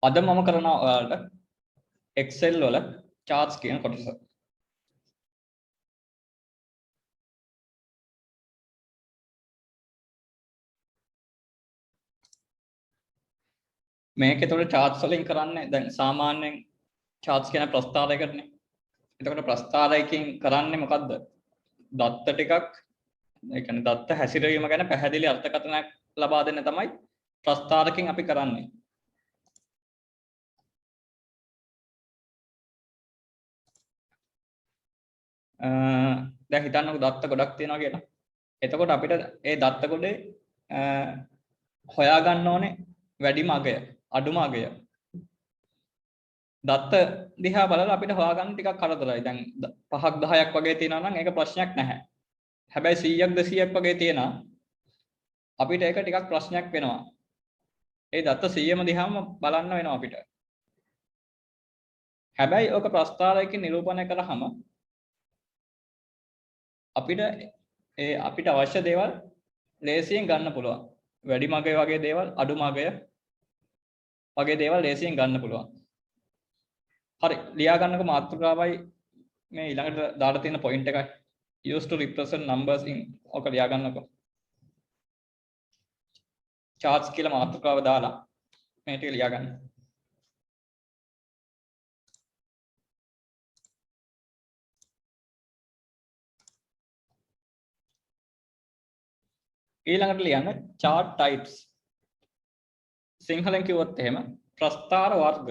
අද මම කරනවා ඔයාලට Excel වල charts කියන කොටස. මේක එතකොට charts වලින් කරන්නේ දැන් සාමාන්‍යයෙන් charts කියන ප්‍රස්තාරයකටනේ. එතකොට ප්‍රස්තාරයකින් කරන්නේ මොකද්ද? දත්ත ටිකක් ඒ කියන්නේ දත්ත හැසිරීම ගැන පැහැදිලි අර්ථකථනයක් ලබා දෙන්න තමයි ප්‍රස්තාරකින් අපි කරන්නේ. දැන් හිතන්නකෝ දත්ත ගොඩක් තියෙනවා කියලා. එතකොට අපිට ඒ දත්ත ගොඩේ හොයා ගන්න ඕනේ වැඩිම අගය, අඩුම අගය. දත්ත දිහා බලලා අපිට හොයාගන්න ටිකක් කරදරයි. දැන් 5ක් 10ක් වගේ තියෙනවා නම් ඒක ප්‍රශ්නයක් නැහැ. හැබැයි 100ක් 200ක් වගේ තියෙනවා අපිට ඒක ටිකක් ප්‍රශ්නයක් වෙනවා. ඒ දත්ත 100ම දිහාම බලන්න වෙනවා අපිට. හැබැයි ඔක ප්‍රස්තාරයකින් නිරූපණය කරාම අපිට අපිට අවශ්‍ය දේවල් ලේසියෙන් ගන්න පුළුවන්. වැඩි මගය වගේ දේවල්, අඩු මගය වගේ දේවල් ලේසියෙන් ගන්න පුළුවන්. හරි, ලියා ගන්නකො මාතෘකාවයි මේ ඊළඟට දාලා තියෙන පොයින්ට් එකයි. Used to represent numbers in ඔක ලියා ගන්නකො. charts කියලා මාතෘකාව දාලා මේ ටික ලියා ගන්න. ඊළඟට ලියන්න chart types. සිංහලෙන් කිව්වොත් එහෙම ප්‍රස්තාර වර්ග.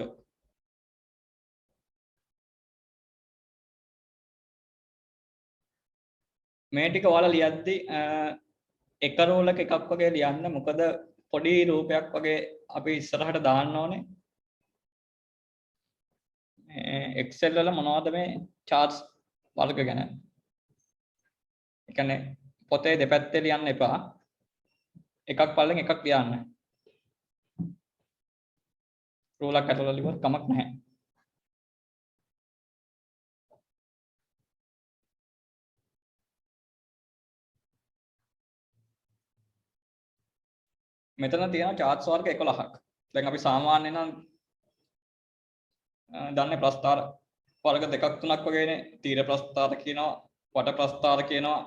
මේ ටික ඔයාලා ලියද්දි එක රෝල් එකක් වගේ ලියන්න. මොකද පොඩි රූපයක් වගේ අපි ඉස්සරහට දාන්න ඕනේ. Excel වල මොනවද මේ charts වර්ග ගැන. ඒ කියන්නේ පොතේ දෙපැත්තේ ලියන්න එපා. එකක් පල්ලෙන් එකක් ලියන්න. රෝලක් ඇතුළේ ලියුවත් කමක් නැහැ. මෙතන තියෙනවා charts වර්ග 11ක්. දැන් අපි සාමාන්‍යයෙන් නම් දන්නේ ප්‍රස්තාර වර්ග දෙකක් තුනක් වගේනේ. තීර ප්‍රස්තාර කියනවා, වට ප්‍රස්තාර කියනවා.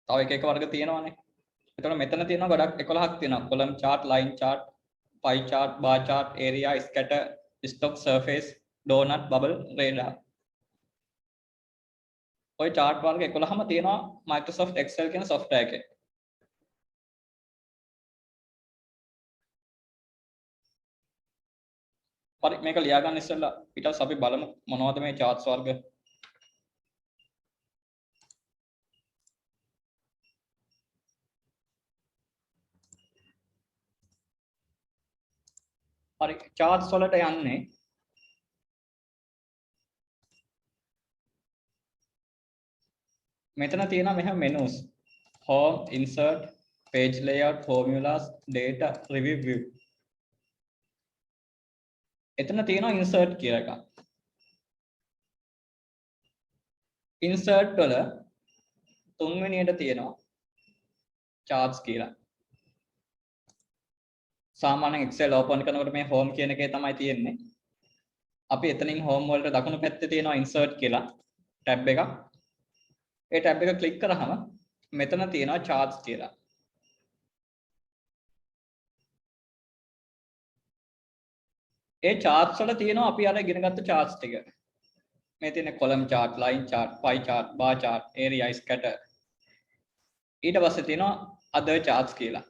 තව එක වර්ග තියෙනවානේ. එතකොට මෙතන තියෙනවා ගොඩක් 11ක් තියෙනවා. column chart, line chart, pie chart, bar chart, area, scatter, stock, surface, donut, bubble, radar. ඔය chart වර්ග 11ම තියෙනවා Microsoft Excel කියන software එකේ. හරි, මේක ලියා ගන්න ඉස්සෙල්ලා ඊට පස්සේ අපි බලමු මොනවද මේ charts වර්ග. හරි, charts වලට යන්නේ මෙතන තියෙනවා මෙහෙම menus. home, insert, page layout, formulas, data, review, view. එතන තියෙනවා insert කියලා එකක්. insert වල තුන්වෙනියට තියෙනවා charts කියලා. සාමාන්‍යයෙන් Excel open කරනකොට මේ home කියන එකේ තමයි තියෙන්නේ. අපි එතනින් home වලට දකුණු පැත්තේ තියෙනවා insert කියලා tab එකක්. ඒ tab එක ක්ලික් කරාම මෙතන තියෙනවා charts කියලා. ඒ charts වල තියෙනවා අපි අර ඉගෙන ගත්ත charts ටික. මේ තියෙන column chart, line chart, pie chart, bar chart, area, scatter. ඊට පස්සේ තියෙනවා other charts කියලා.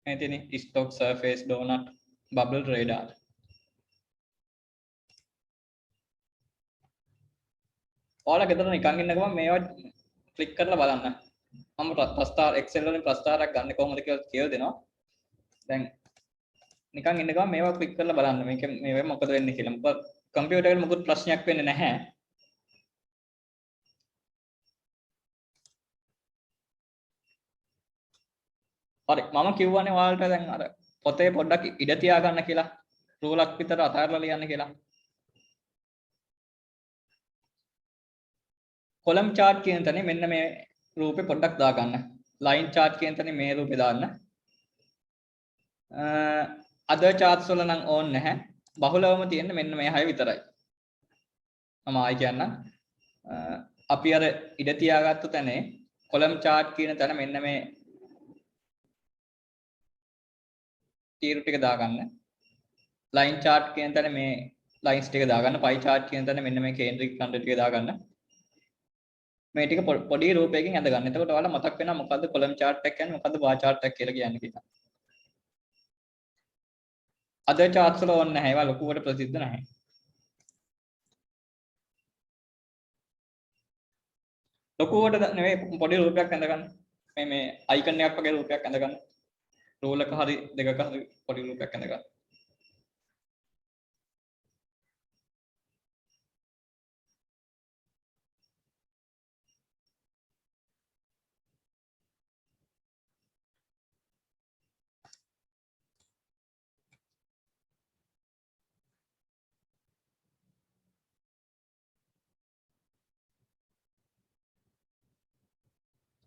මේ තියෙන stock, surface, donut, bubble, radar. ඔයාලා ගෙදර නිකන් ඉන්න ගමන් මේවා ක්ලික් කරලා බලන්න. මම ප්‍රස්තාර Excel වලින් ප්‍රස්තාරයක් ගන්න කොහොමද කියලා කියලා දෙනවා. දැන් නිකන් ඉන්න ගමන් මේවා ක්ලික් කරලා බලන්න. මේක මොකද වෙන්නේ කියලා. මොකද කම්පියුටර් එකේ මොකුත් ප්‍රශ්නයක් වෙන්නේ නැහැ. හරි, මම කියවන්නේ ඔයාලට දැන් අර පොතේ පොඩ්ඩක් ඉඩ තියා ගන්න කියලා. රූලක් විතර අතහැරලා ලියන්න කියලා. column chart කියන තැනේ මෙන්න මේ රූපේ පොඩ්ඩක් දාගන්න. line chart කියන තැනේ මේ රූපේ දාන්න. other charts වල නම් ඕන් නැහැ. බහුලවම තියෙන්නේ මෙන්න මේ 6 විතරයි. මම ආයි කියන්න. අපි අර ඉඩ තියාගත්තු තැනේ column chart කියන තැන මෙන්න මේ තීරු ටික දාගන්න. line chart කියන තැන මේ lines ටික දාගන්න. pie chart කියන තැන මෙන්න මේ කේන්ද්‍රික ඛණ්ඩ ටික දාගන්න. මේ ටික පොඩි රූපයකින් ඇඳ ගන්න. එතකොට ඔයාලා මතක් වෙනවා මොකද්ද column chart එක කියන්නේ මොකද්ද bar chart එක කියලා කියන්නේ කියලා. other charts වල ඕනේ නැහැ. ඒවා ලොකුවට ප්‍රසිද්ධ නැහැ. ලොකුවට නෙවෙයි පොඩි රූපයක් ඇඳ ගන්න. මේ icon එකක් වගේ රූපයක් ඇඳ ගන්න. roll එක හරි දෙකක හරි පොඩි රූපයක් ඇඳ ගන්න.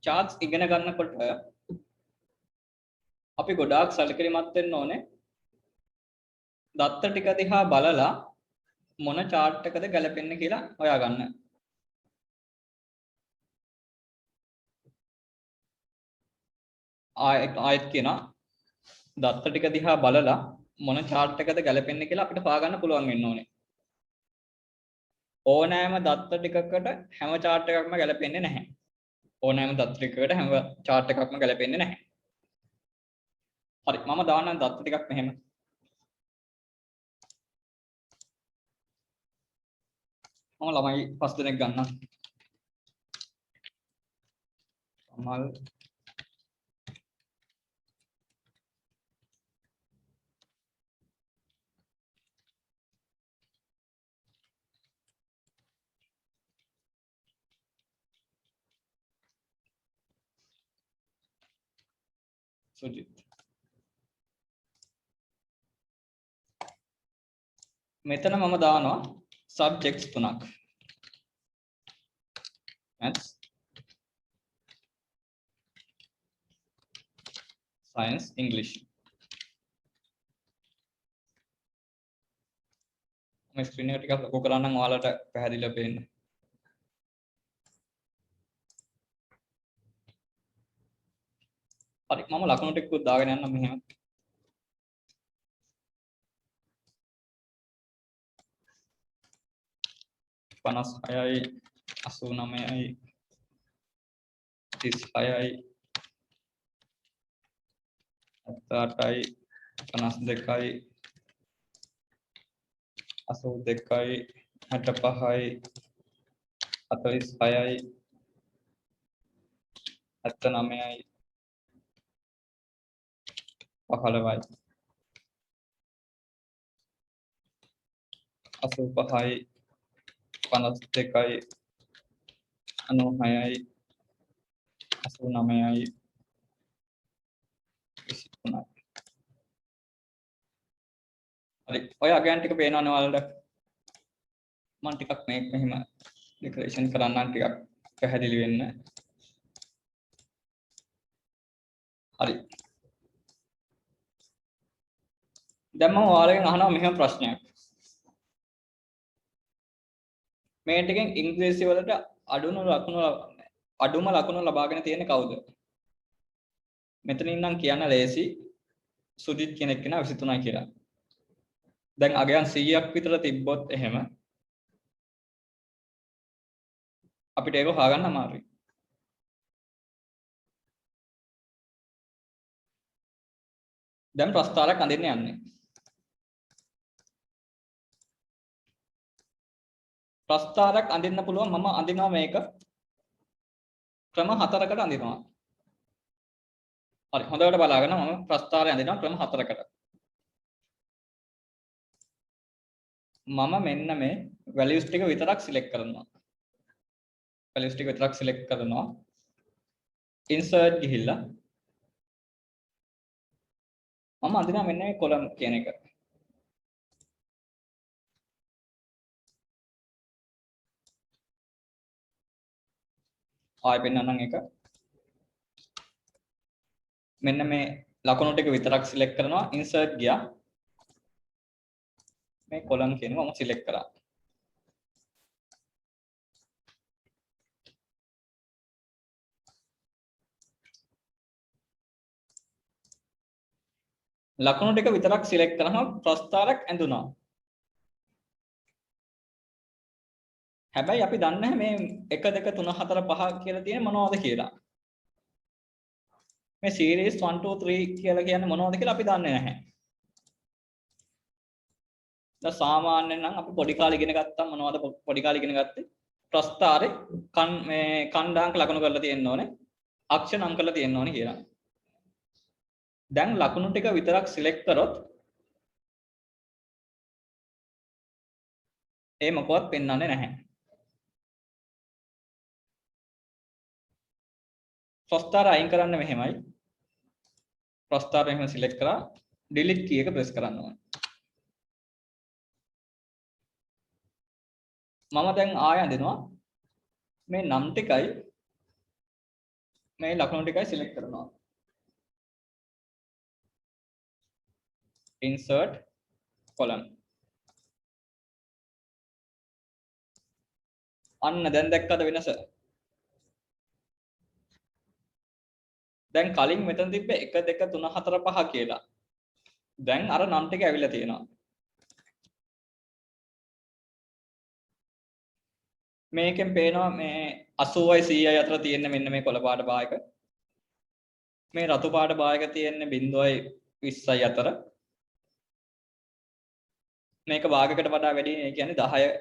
charts ඉගෙන ගන්නකොට අපි ගොඩාක් සැලකිලිමත් වෙන්න ඕනේ. දත්ත ටික දිහා බලලා මොන chart එකද ගැලපෙන්නේ කියලා හොයාගන්න. ආයෙත් කියනවා දත්ත ටික දිහා බලලා මොන chart එකද ගැලපෙන්නේ කියලා අපිට හොයාගන්න පුළුවන් වෙන්න ඕනේ. ඕනෑම දත්ත ටිකකට හැම chart එකක්ම ගැලපෙන්නේ නැහැ. ඕනෑම දත්ත ටිකකට හැම chart එකක්ම ගැලපෙන්නේ නැහැ. හරි මම දාන්නම් දත්ත ටිකක් මෙහෙම. මම ළමයි 5 දෙනෙක් ගන්නම්. අමල් සුජිත් මෙතන මම දානවා subjects තුනක්. maths science english. මම ස්ක්‍රීන් එක ටිකක් ලොකු කරා නම් ඔයාලට පැහැදිලිව පේන්න. හරි මම ලකුණු ටිකකුත් දාගෙන යන්නම් මෙහෙම. පනස් 6යි 89යි 36යි 78යි 52යි 82යි 65යි 46යි 79යි 15යි 85යි 52යි 96යි 89යි 23යි. හරි ඔය අගයන් ටික පේනවනේ ඔයාලට. මම ටිකක් මේක මෙහෙම ඩෙකරේෂන් කරන්නම් ටිකක් පැහැදිලි වෙන්න. හරි දැන් මම ඔයාලගෙන් අහනවා මෙහෙම ප්‍රශ්නයක්. මේ ටිකෙන් ඉංග්‍රීසි වලට අඩුම ලකුණු ලබාගෙන තියෙන්නේ කවුද? මෙතනින් නම් කියන්න ලේසි සුජිත් කෙනෙක් කෙනා 23යි කියලා. දැන් අගයන් 100ක් විතර තිබ්බොත් එහෙම අපිට ඒක හොයාගන්න අමාරුයි. දැන් ප්‍රස්තාරයක් අඳින්න යන්නේ. ප්‍රස්තාරයක් අඳින්න පුළුවන් මම අඳිනවා මේක ක්‍රම 4කට අඳිනවා. හරි හොඳට බලාගන්න මම ප්‍රස්තාරය අඳිනවා ක්‍රම 4කට. මම මෙන්න මේ values ටික විතරක් select කරනවා. values ටික විතරක් select කරනවා. insert ගිහිල්ලා මම අඳිනවා මෙන්න මේ column කියන එක. ආයෙ පෙන්නන්නම් එක. මෙන්න මේ ලකුණු ටික විතරක් සිලෙක්ට් කරනවා ඉන්සර්ට් ගියා මේ කොලම් කියනවා මම සිලෙක්ට් කරා ලකුණු ටික විතරක් සිලෙක්ට් කරනවා ප්‍රස්තාරයක් ඇඳුනා හැබැයි අපි දන්නේ නැහැ මේ 1 2 3 4 5 කියලා තියෙන මොනවද කියලා මේ සීරීස් 1 2 3 කියලා කියන්නේ මොනවද කියලා අපි දන්නේ නැහැ දැන් සාමාන්‍යයෙන් නම් අපි පොඩි කාලේ ඉගෙන ගත්තා මොනවද පොඩි කාලේ ඉගෙන ගත්තේ ප්‍රස්තාරේ මේ කණ්ඩාංක ලකුණු කරලා තියෙන්න ඕනේ අක්ෂර නම් කරලා තියෙන්න ඕනේ කියලා දැන් ලකුණු ටික විතරක් සිලෙක්ට් කරොත් ඒ මොකවත් පෙන්වන්නේ නැහැ ප්‍රස්තාර අයින් කරන්න මෙහෙමයි ප්‍රස්තාර එහෙම සිලෙක්ට් කරා ඩිලීට් කී එක ප්‍රෙස් කරන්න ඕනේ මම දැන් ආය අඳිනවා මේ නම් ටිකයි මේ ලකුණු ටිකයි සිලෙක්ට් කරනවා insert column අන්න දැන් දැක්කද වෙනස දැන් කලින් මෙතන තිබ්බ 1 2 3 4 5 කියලා දැන් අර නම් ටික ඇවිල්ලා තියෙනවා මේකෙන් පේනවා මේ 80යි 100යි අතර තියෙන මෙන්න මේ කොළ පාට භාගයක මේ රතු පාට භාගයක තියෙන 0යි 20යි අතර මේක භාගයකට වඩා වැඩි ඒ කියන්නේ 10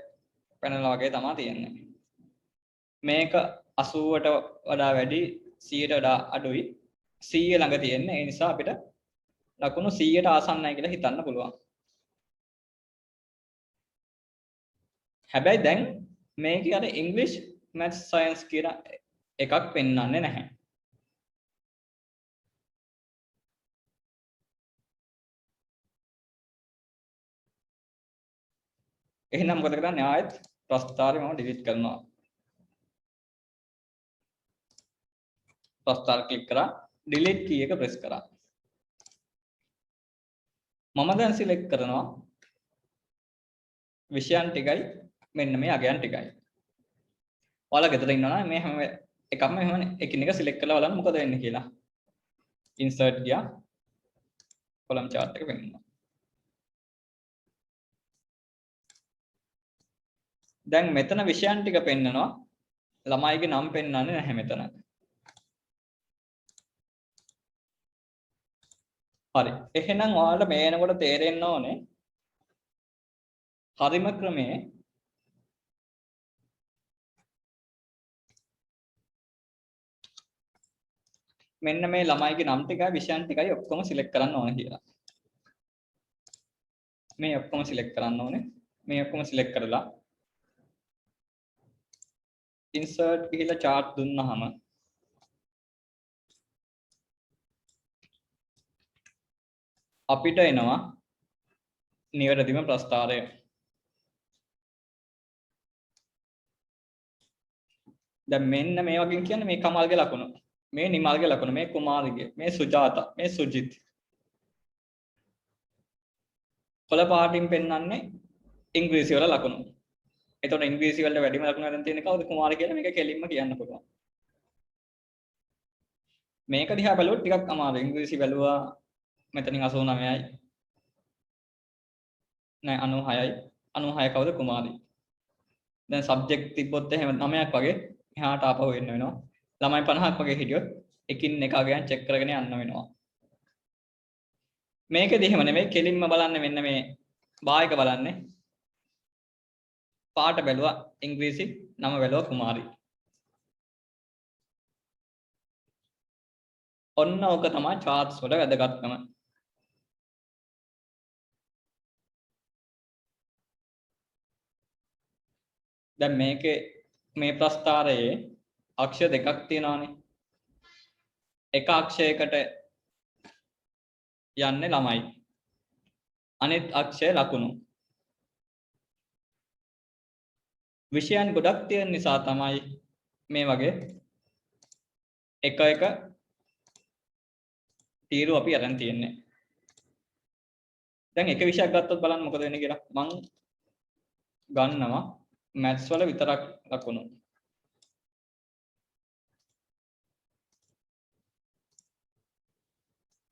පැනලා වගේ තමයි තියෙන්නේ මේක 80ට වඩා වැඩි 100ට වඩා අඩුයි 100 ළඟ තියෙන්නේ ඒ නිසා අපිට ලකුණු 100ට ආසන්නයි කියලා හිතන්න පුළුවන් හැබැයි දැන් මේකේ අර ඉංග්‍රීසි මැත්ස් සයන්ස් කියන එකක් පෙන්වන්නේ නැහැ එහෙනම් මොකද කරන්නේ ආයෙත් ප්‍රස්තාරේ මම ඩිලීට් කරනවා ප්‍රස්තාර ක්ලික් කරා ඩිලීට් කී එක ප්‍රෙස් කරා මම දැන් සිලෙක්ට් කරනවා විෂයන් ටිකයි මෙන්න මේ අගයන් ටිකයි ඔයාලා ගෙදර ඉන්නවා නම් මේ හැම එකක්ම එහෙම එකිනෙක සිලෙක්ට් කරලා බලන්න මොකද වෙන්නේ කියලා ඉන්සර්ට් ගියා කොලම් chart එක පෙන්නනවා දැන් මෙතන විෂයන් ටික පෙන්නනවා ළමයිගේ නම් පෙන්නන්නේ නැහැ මෙතන හරි එහෙනම් ඔයාලට මේ එනකොට තේරෙන්න ඕනේ හරිම ක්‍රමයේ මෙන්න මේ ළමයිගේ නම් ටිකයි විෂයන් ටිකයි ඔක්කොම සිලෙක්ට් කරන්න ඕනේ කියලා මේ ඔක්කොම සිලෙක්ට් කරන්න ඕනේ මේ ඔක්කොම සිලෙක්ට් කරලා insert ගිහලා chart දුන්නාම අපිට එනවා නිවැරදිම ප්‍රස්තාරය දැන් මෙන්න මේ වගේ කියන්නේ මේ කමල්ගේ ලකුණු මේ නිමල්ගේ ලකුණු මේ කුමාරිගේ මේ සුජාතා මේ සුජිත් කොළ පාටින් පෙන්වන්නේ ඉංග්‍රීසි වල ලකුණු එතකොට ඉංග්‍රීසි වල වැඩිම ලකුණු අරන් තියෙන කවුද කුමාර කියලා මේක කෙලින්ම කියන්න පුළුවන් මේක දිහා බලුවොත් ටිකක් අමාරුයි ඉංග්‍රීසි බැලුවා මෙතනින් 89යි නෑ 96යි 96 කවුද කුමාරි දැන් සබ්ජෙක්ට් තිබ්බොත් එහෙම 9ක් වගේ එහාට ආපහු එන්න වෙනවා ළමයි 50ක් වගේ හිටියොත් එකින් එක අගයන් චෙක් කරගෙන යන්න වෙනවා මේකෙදි එහෙම නෙමෙයි කෙලින්ම බලන්නේ මෙන්න මේ භායක බලන්නේ පාට බැලුවා ඉංග්‍රීසි නම බැලුවා කුමාරි ඔන්න ඕක තමයි charts වල වැදගත්කම දැන් මේකේ මේ ප්‍රස්තාරයේ අක්ෂර දෙකක් තියෙනවානේ එක අක්ෂයකට යන්නේ ළමයි අනිත් අක්ෂය ලකුණු විෂයන් ගොඩක් තියෙන නිසා තමයි මේ වගේ එක තීරු අපි අරන් තියෙන්නේ. දැන් එක විෂයක් ගත්තොත් බලන්න මොකද වෙන්නේ කියලා. මං ගන්නවා මැත්ස් වල විතරක් ලකුණු.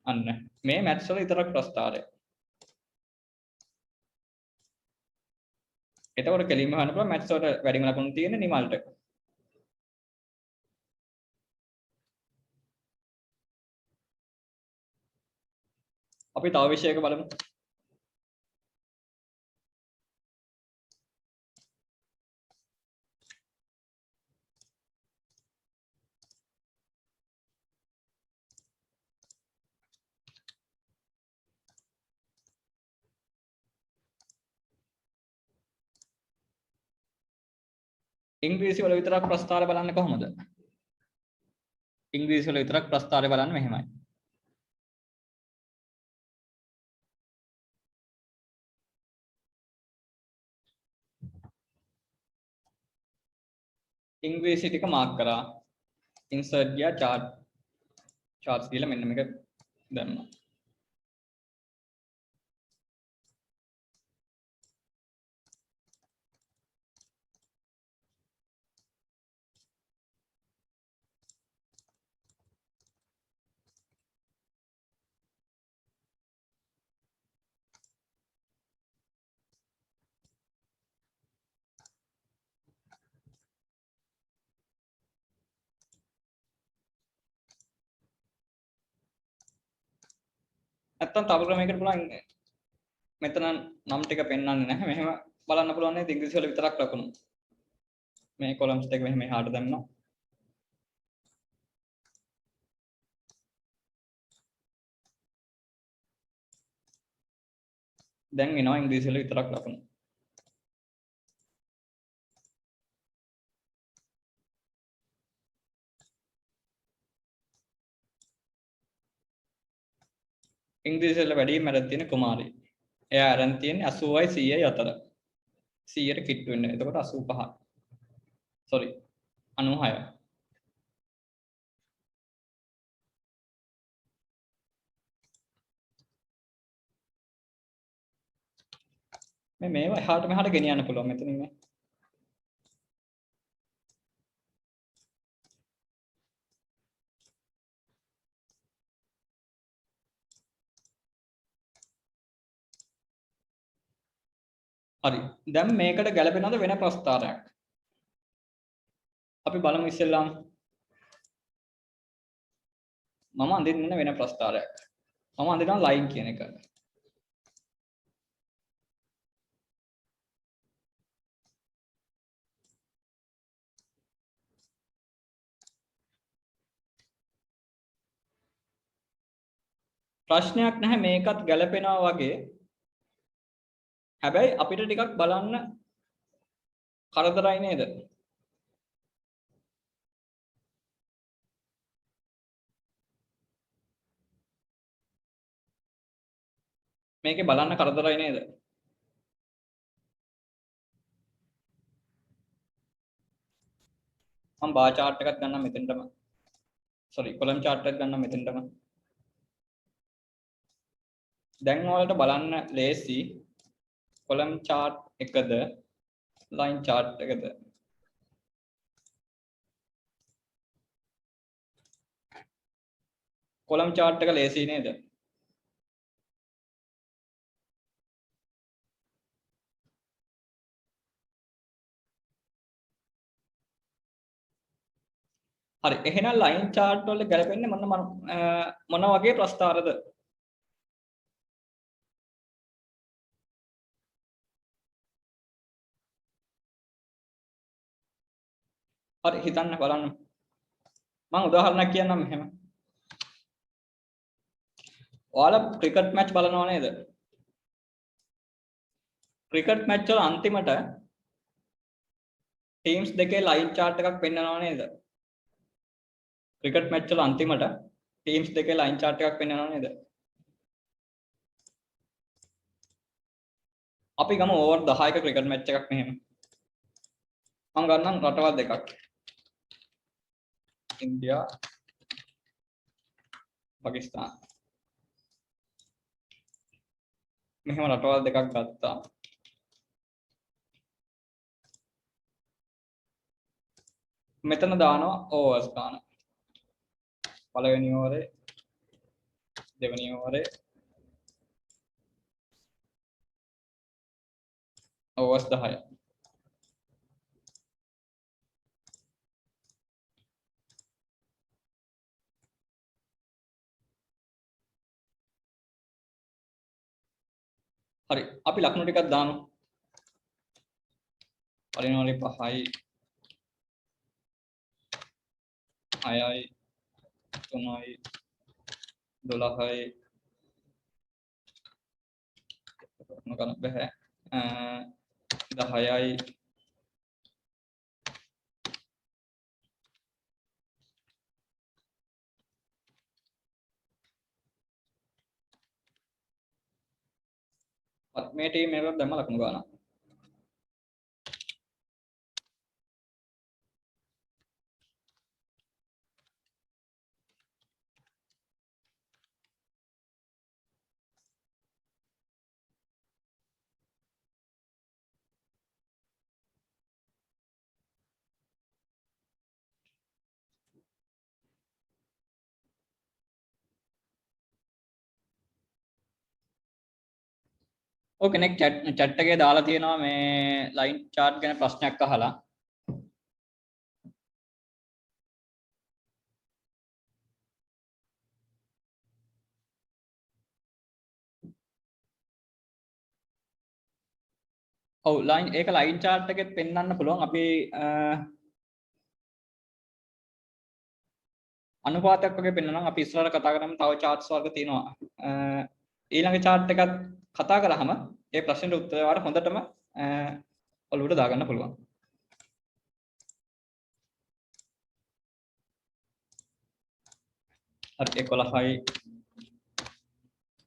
අන්න මේ මැත්ස් වල විතරක් ප්‍රස්තාරය. එතකොට කෙලින්ම හොයන්න පුළුවන් මැත්ස් වලට වැඩිම ලකුණු තියෙන නිමල්ට. අපි තව විෂයක බලමු. ඉංග්‍රීසි වල විතරක් ප්‍රස්තාර බලන්න කොහොමද? ඉංග්‍රීසි වල විතරක් ප්‍රස්තාරය බලන්න මෙහෙමයි. ඉංග්‍රීසි ටික මාක් කරා. ඉන්සර්ට් ගියා charts කියලා මෙන්න මේක දැම්මා. නැත්තම් තව ක්‍රමයකට පුළුවන් මෙතන නම් ටික පෙන්වන්නේ නැහැ. මෙහෙම බලන්න පුළුවන් නේද ඉංග්‍රීසි වල විතරක් ලකුණු. මේ කොලම්ස් ටික මෙහෙම එහාට දැම්මා. දැන් එනවා ඉංග්‍රීසි වල විතරක් ලකුණු. ඉංග්‍රීසි වල වැඩිම අරන් තියෙන කුමාරි. එයා අරන් තියෙන්නේ 80යි 100යි අතර. 100ට කිට්ටු වෙන්නේ. එතකොට 85. sorry 96. මේවා එහාට මෙහාට ගෙනියන්න පුළුවන් මෙතනින් මේ. හරි. දැන් මේකට ගැලපෙනවද වෙන ප්‍රස්තාරයක්? අපි බලමු ඉස්සෙල්ලාම. මම අඳින්න වෙන ප්‍රස්තාරයක්. මම අඳිනවා ලයින් කියන එක. ප්‍රශ්නයක් නැහැ මේකත් ගැලපෙනවා වගේ. හැබැයි අපිට ටිකක් බලන්න කරදරයි නේද? මේකේ බලන්න කරදරයි නේද? මම බාර් chart එකක් ගන්නම් මෙතෙන්ටම. sorry column chart එකක් ගන්නම් මෙතෙන්ටම. දැන් ඔයාලට බලන්න ලේසි column chart එකද line chart එකද? column chart එක ලේසි නේද? හරි එහෙනම් line chart වල ගැලපෙන්නේ මොන වගේ ප්‍රස්තාරද? හරි හිතන්න බලන්න. මම උදාහරණයක් කියන්නම් මෙහෙම. ඔයාලා ක්‍රිකට් මැච් බලනවා නේද? ක්‍රිකට් මැච් වල අන්තිමට ටීම්ස් දෙකේ ලයින් chart එකක් පෙන්නනවා නේද? ක්‍රිකට් මැච් වල අන්තිමට ටීම්ස් දෙකේ ලයින් chart එකක් පෙන්නනවා නේද? අපි ගමු ඕවර් 10ක ක්‍රිකට් මැච් එකක් මෙහෙම. මම ගන්නම් රටවල් දෙකක්. ඉන්දියා පාකිස්තාන. මෙහෙම රටවල් දෙකක් ගත්තා. මෙතන දානවා ඕවර්ස් ගන්න. පළවෙනි ඕවරේ දෙවෙනි ඕවරේ ඕවර්ස් 10. හරි අපි ලකුණු ටිකක් දාමු. පළවෙනි ඕවරේ 5යි 6යි 3යි 12යි මොකක්ද බෑ 10යි මේ ටීම් එකකට දැම්ම ලකුණු ගන්න. ඔය කෙනෙක් chat එකේ දාලා තියෙනවා මේ line chart ගැන ප්‍රශ්නයක් අහලා. ඔව් line ඒක line chart එකෙත් පෙන්වන්න පුළුවන්. අපි අනුපාතයක් වගේ පෙන්වනවා. අපි ඉස්සරහට කතා කරමු තව charts වර්ග තියෙනවා. ඊළඟ chart එකත් කතා කරාම ඒ ප්‍රශ්නෙට උත්තර වල හොඳටම ඔලුවට දාගන්න පුළුවන්. හරි 11යි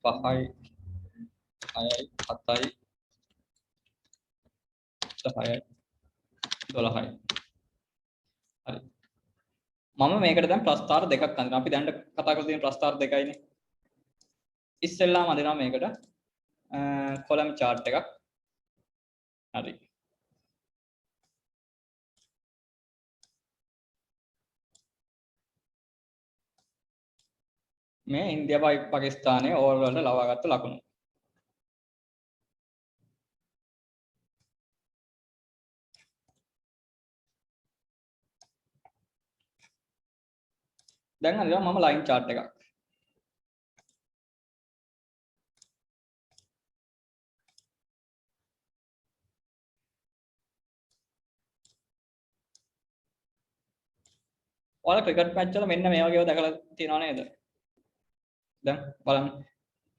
5යි 6යි 7යි 10යි 12යි. හරි. මම මේකට දැන් ප්‍රස්තාර දෙකක් අඳිනවා. අපි දැන් කතා කරලා තියෙන ප්‍රස්තාර දෙකයිනේ. ඉස්සෙල්ලාම අඳිනවා මේකට කොලම් chart එකක්. හරි. මේ ඉන්දියාවයි පාකිස්තානයේ ඕවර් වලට ලවාගත්ත ලකුණු. දැන් අඳිනවා මම ලයින් chart එකක්. ඔයාලා ක්‍රිකට් මැච් වල මෙන්න මේ වගේව දැකලා තියෙනව නේද? දැන් බලන්න.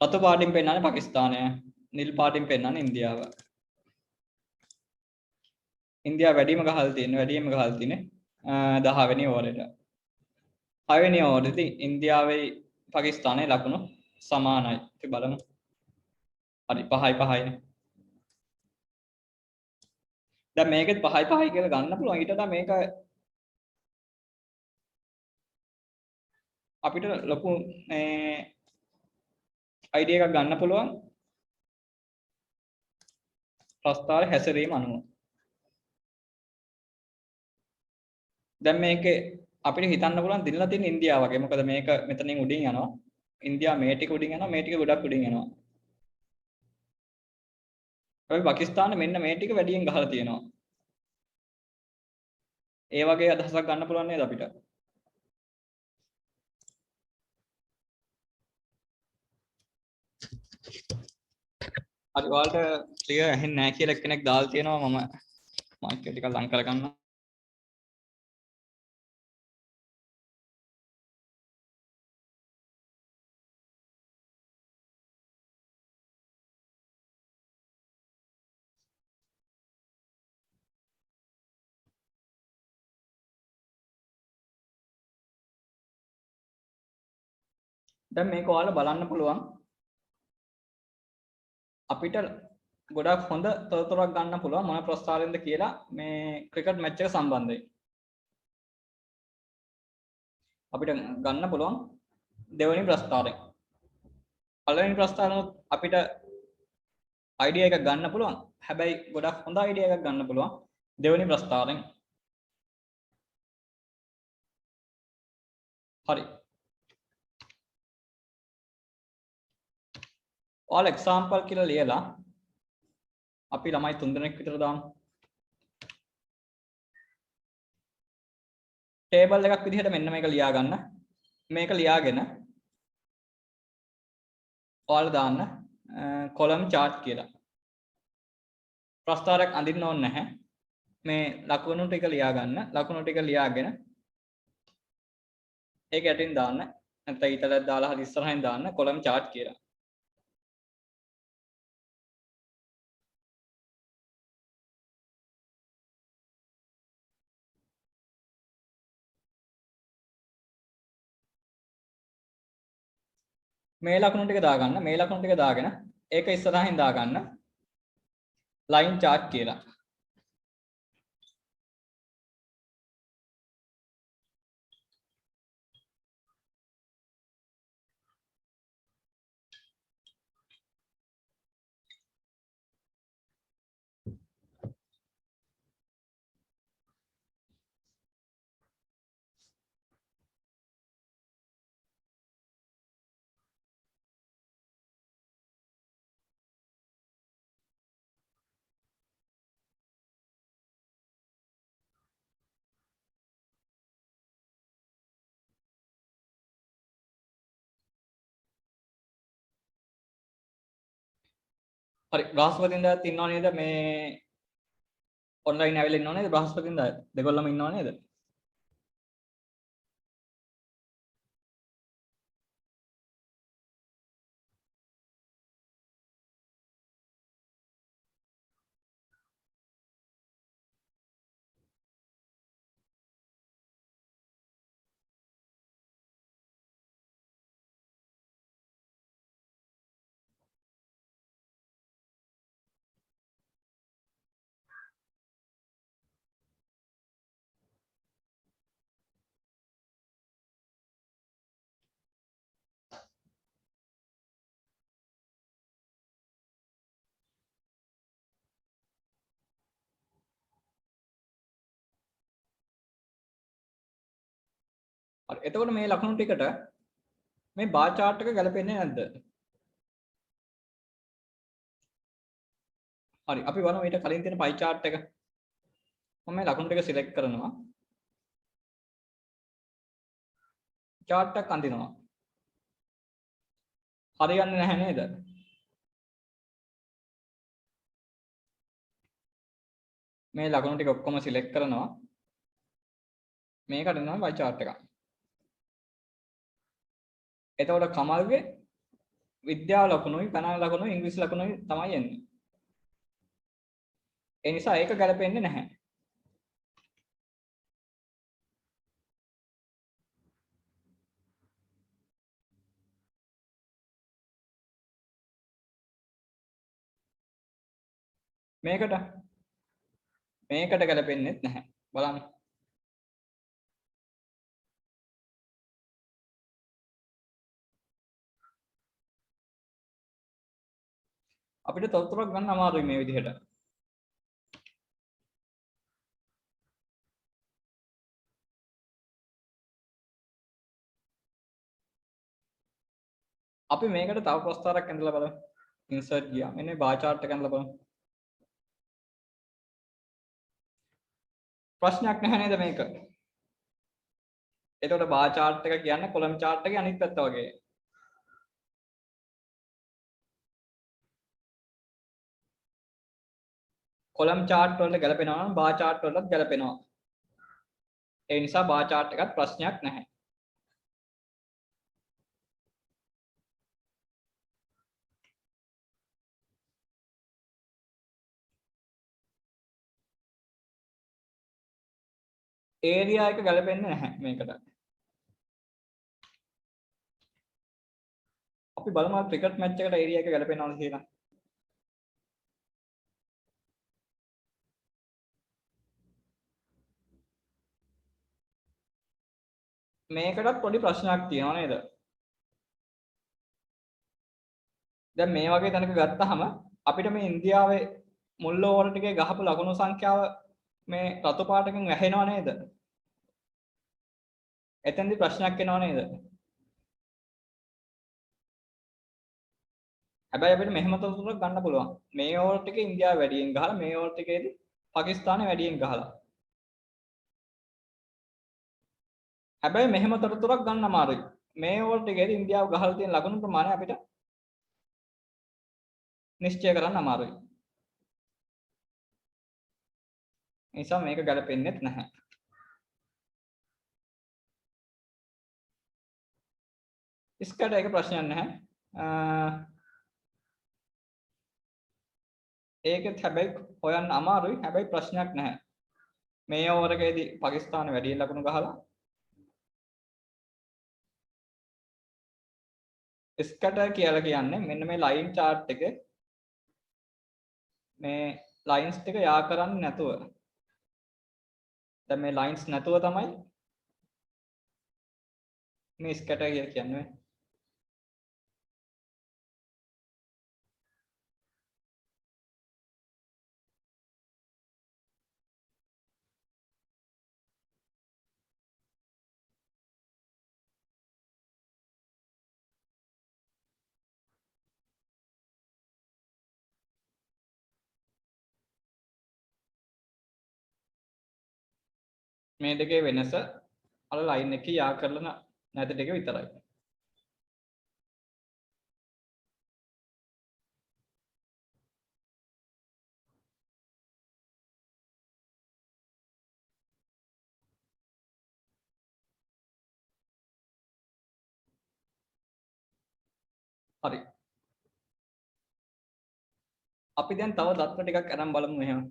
රතු පාටින් පෙන්නන්නේ පාකිස්තානය. නිල් පාටින් පෙන්නන්නේ ඉන්දියාව. ඉන්දියාව වැඩිම ගහලා තියෙන්නේ 10 වෙනි ඕවරේට. 6 වෙනි ඕවරේදී ඉන්දියාවේ පාකිස්තානයේ ලකුණු සමානයි. අපි බලමු. හරි 5යි 5යිනේ. දැන් මේකෙත් 5යි 5යි කියලා ගන්න පුළුවන්. ඊට වඩා මේක අපිට ලොකු අයිඩියා එකක් ගන්න පුළුවන්. ප්‍රස්තාර හැසිරීම අනුව. දැන් මේකේ අපිට හිතන්න පුළුවන් දිනලා තියෙන ඉන්දියාව වගේ. මොකද මේක මෙතනින් උඩින් යනවා. ඉන්දියාව මේ ටික උඩින් යනවා. මේ ටික ගොඩක් උඩින් යනවා. හැබැයි පාකිස්තාන මෙන්න මේ ටික වැඩියෙන් ගහලා තියෙනවා. ඒ වගේ අදහසක් ගන්න පුළුවන් නේද අපිට? හරි ඔයාලට ක්ලියර් ඇහෙන්නේ නැහැ කියලා කෙනෙක් දාලා තියෙනවා. මම මයික් එක ටිකක් ලං කරගන්න. දැන් මේක ඔයාලා බලන්න පුළුවන්. අපිට ගොඩක් හොඳ තොරතුරක් ගන්න පුළුවන් මොන ප්‍රස්තාරයෙන්ද කියලා මේ ක්‍රිකට් මැච් එක සම්බන්ධයෙන්. අපිට ගන්න පුළුවන් දෙවෙනි ප්‍රස්තාරයෙන්. පළවෙනි ප්‍රස්තාරනොත් අපිට idea එකක් ගන්න පුළුවන්. හැබැයි ගොඩක් හොඳ idea එකක් ගන්න පුළුවන් දෙවෙනි ප්‍රස්තාවයෙන්. හරි. ඔයාලා example කියලා ලියලා අපි ළමයි 3 දෙනෙක් විතර දාමු. table එකක් විදිහට මෙන්න මේක ලියා ගන්න. මේක ලියාගෙන ඔයාලා දාන්න column chart කියලා. ප්‍රස්තාරයක් අඳින්න ඕනේ නැහැ. මේ ලකුණු ටික ලියා ගන්න. ලකුණු ටික ලියාගෙන ඒක යටින් දාන්න. නැත්නම් ඊතලක් දාලා හරි ඉස්සරහින් දාන්න column chart කියලා. මේ ලකුණු ටික දාගන්න. මේ ලකුණු ටික දාගෙන ඒක ඉස්සරහින් දාගන්න line chart කියලා. හරි බ්‍රහස්පතින්දාත් ඉන්නව නේද මේ ඔන්ලයින් ඇවිල්ලා ඉන්නව නේද බ්‍රහස්පතින්දා දෙගොල්ලම ඉන්නව නේද? හරි එතකොට මේ ලකුණු ටිකට මේ bar chart එක ගැලපෙන්නේ නැද්ද? හරි අපි බලමු ඊට කලින් තියෙන pie chart එක. මම මේ ලකුණු ටික select කරනවා. chart එකක් අඳිනවා. හරියන්නේ නැහැ නේද? මේ ලකුණු ටික ඔක්කොම select කරනවා. මේකට එනවා pie chart එකක්. එතකොට කමල්ගේ විද්‍යාව ලකුණුයි පැනල් ලකුණුයි ඉංග්‍රීසි ලකුණුයි තමයි එන්නේ. ඒ නිසා ඒක ගැලපෙන්නේ නැහැ. මේකට ගැලපෙන්නේ නැහැ. බලන්න. අපිට තොරතුරක් ගන්න අමාරුයි මේ විදිහට. අපි මේකට තව ප්‍රස්තාරයක් ඇඳලා බලමු. insert ගියා. මෙන්න මේ bar chart එක ඇඳලා බලමු. ප්‍රශ්නයක් නැහැ නේද මේක? එතකොට bar chart එක කියන්නේ column chart එකේ අනිත් පැත්ත වගේ. column chart වලට ගැලපෙනවා නම් bar chart වලටත් ගැලපෙනවා. ඒ නිසා bar chart එකත් ප්‍රශ්නයක් නැහැ. area එක ගැලපෙන්නේ නැහැ මේකට. අපි බලමු ක්‍රිකට් මැච් එකට area එක ගැලපෙනවද කියලා. මේකටත් පොඩි ප්‍රශ්නයක් තියෙනවා නේද? දැන් මේ වගේ තැනක ගත්තාම අපිට මේ ඉන්දියාවේ මුල් ඕවර ටිකේ ගහපු ලකුණු සංඛ්‍යාව මේ රතු පාටකින් වැහෙනව නේද? එතෙන්දි ප්‍රශ්නයක් එනව නේද? හැබැයි අපිට මෙහෙම තොරතුරක් ගන්න පුළුවන්. මේ ඕවර් ටිකේ ඉන්දියාව වැඩියෙන් ගහලා මේ ඕවර් ටිකේදී පාකිස්තානය වැඩියෙන් ගහලා. හැබැයි මෙහෙම තොරතුරක් ගන්න අමාරුයි. මේ ඕවර් ටිකේදී ඉන්දියාව ගහලා තියෙන ලකුණු ප්‍රමාණය අපිට නිශ්චය කරන්න අමාරුයි. ඒ නිසා මේක ගැලපෙන්නේ නැහැ. ඉස්කට ඒක ප්‍රශ්නයක් නැහැ. ඒකත් හැබැයි හොයන්න අමාරුයි. හැබැයි ප්‍රශ්නයක් නැහැ. මේ ඕවර් එකේදී පාකිස්තාන වැඩි ලකුණු ගහලා ස්කැටර් කියලා කියන්නේ මෙන්න මේ ලයින් chart එකේ මේ ලයින්ස් ටික යා කරන්නේ නැතුව දැන් මේ ලයින්ස් නැතුව තමයි මේ ස්කැටර් කියලා කියන්නේ. මේ දෙකේ වෙනස අර ලයින් එකේ යා කරලා නැති ටික විතරයි. හරි. අපි දැන් තව தත්ත්ව ටිකක් අරන් බලමු එහෙම.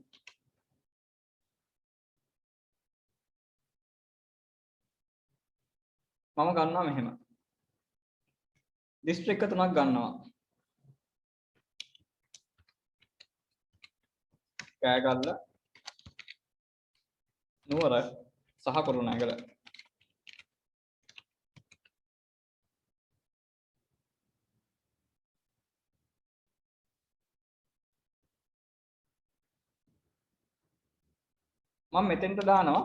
මම ගන්නවා මෙහෙම. දිස්ත්‍රික්ක තුනක් ගන්නවා. කෑගල්ල, නුවර සහ කුරුණෑගල. මම මෙතෙන්ට දානවා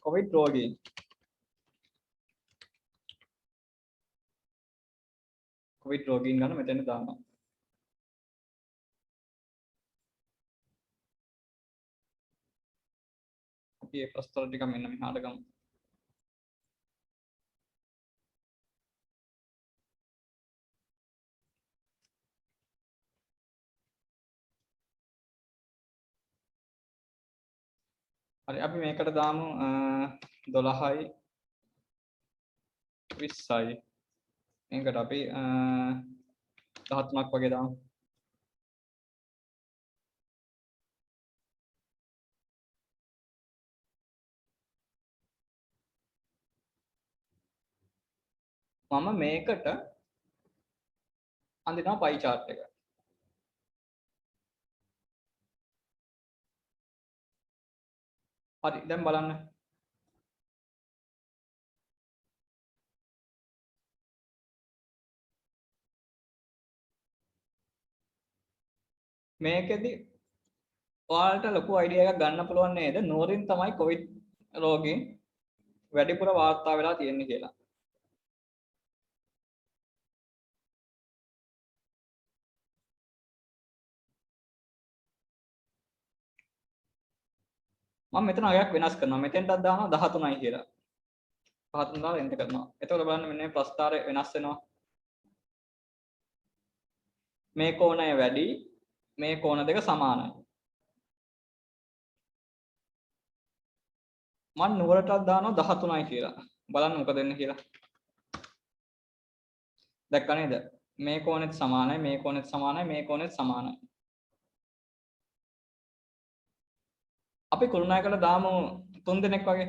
කොවිඩ් රෝගීන්. කොවිඩ් රෝගීන් ගන්න මෙතෙන්ට දානවා. අපි මේ ප්‍රස්තර ටික මෙන්න මෙහාට ගමු. හරි අපි මේකට දාමු 12යි 20යි. මේකට අපි 13ක් වගේ දාමු. මම මේකට අඳිනවා පයි chart එක. හරි දැන් බලන්න. මේකෙදි ඔයාලට ලොකු අයිඩියා එකක් ගන්න පුළුවන් නේද? නුවරින් තමයි කොවිඩ් රෝගීන් වැඩිපුර වාර්තා වෙලා තියෙන්නේ කියලා. මම මෙතන අගයක් වෙනස් කරනවා. මෙතෙන්ටත් දානවා 13යි කියලා. 13 දාලා එන්ටර් කරනවා. එතකොට බලන්න මෙන්න මේ ප්‍රස්ථාරය වෙනස් වෙනවා. මේ කෝණය වැඩි, මේ කෝණ දෙක සමානයි. මම නුවරටත් දානවා 13යි කියලා. බලන්න මොකද වෙන්නේ කියලා. දැක්ක නේද? මේ කෝණෙත් සමානයි, මේ කෝණෙත් සමානයි, මේ කෝණෙත් සමානයි. අපි කුරුණෑගල දාමු 3 දෙනෙක් වගේ.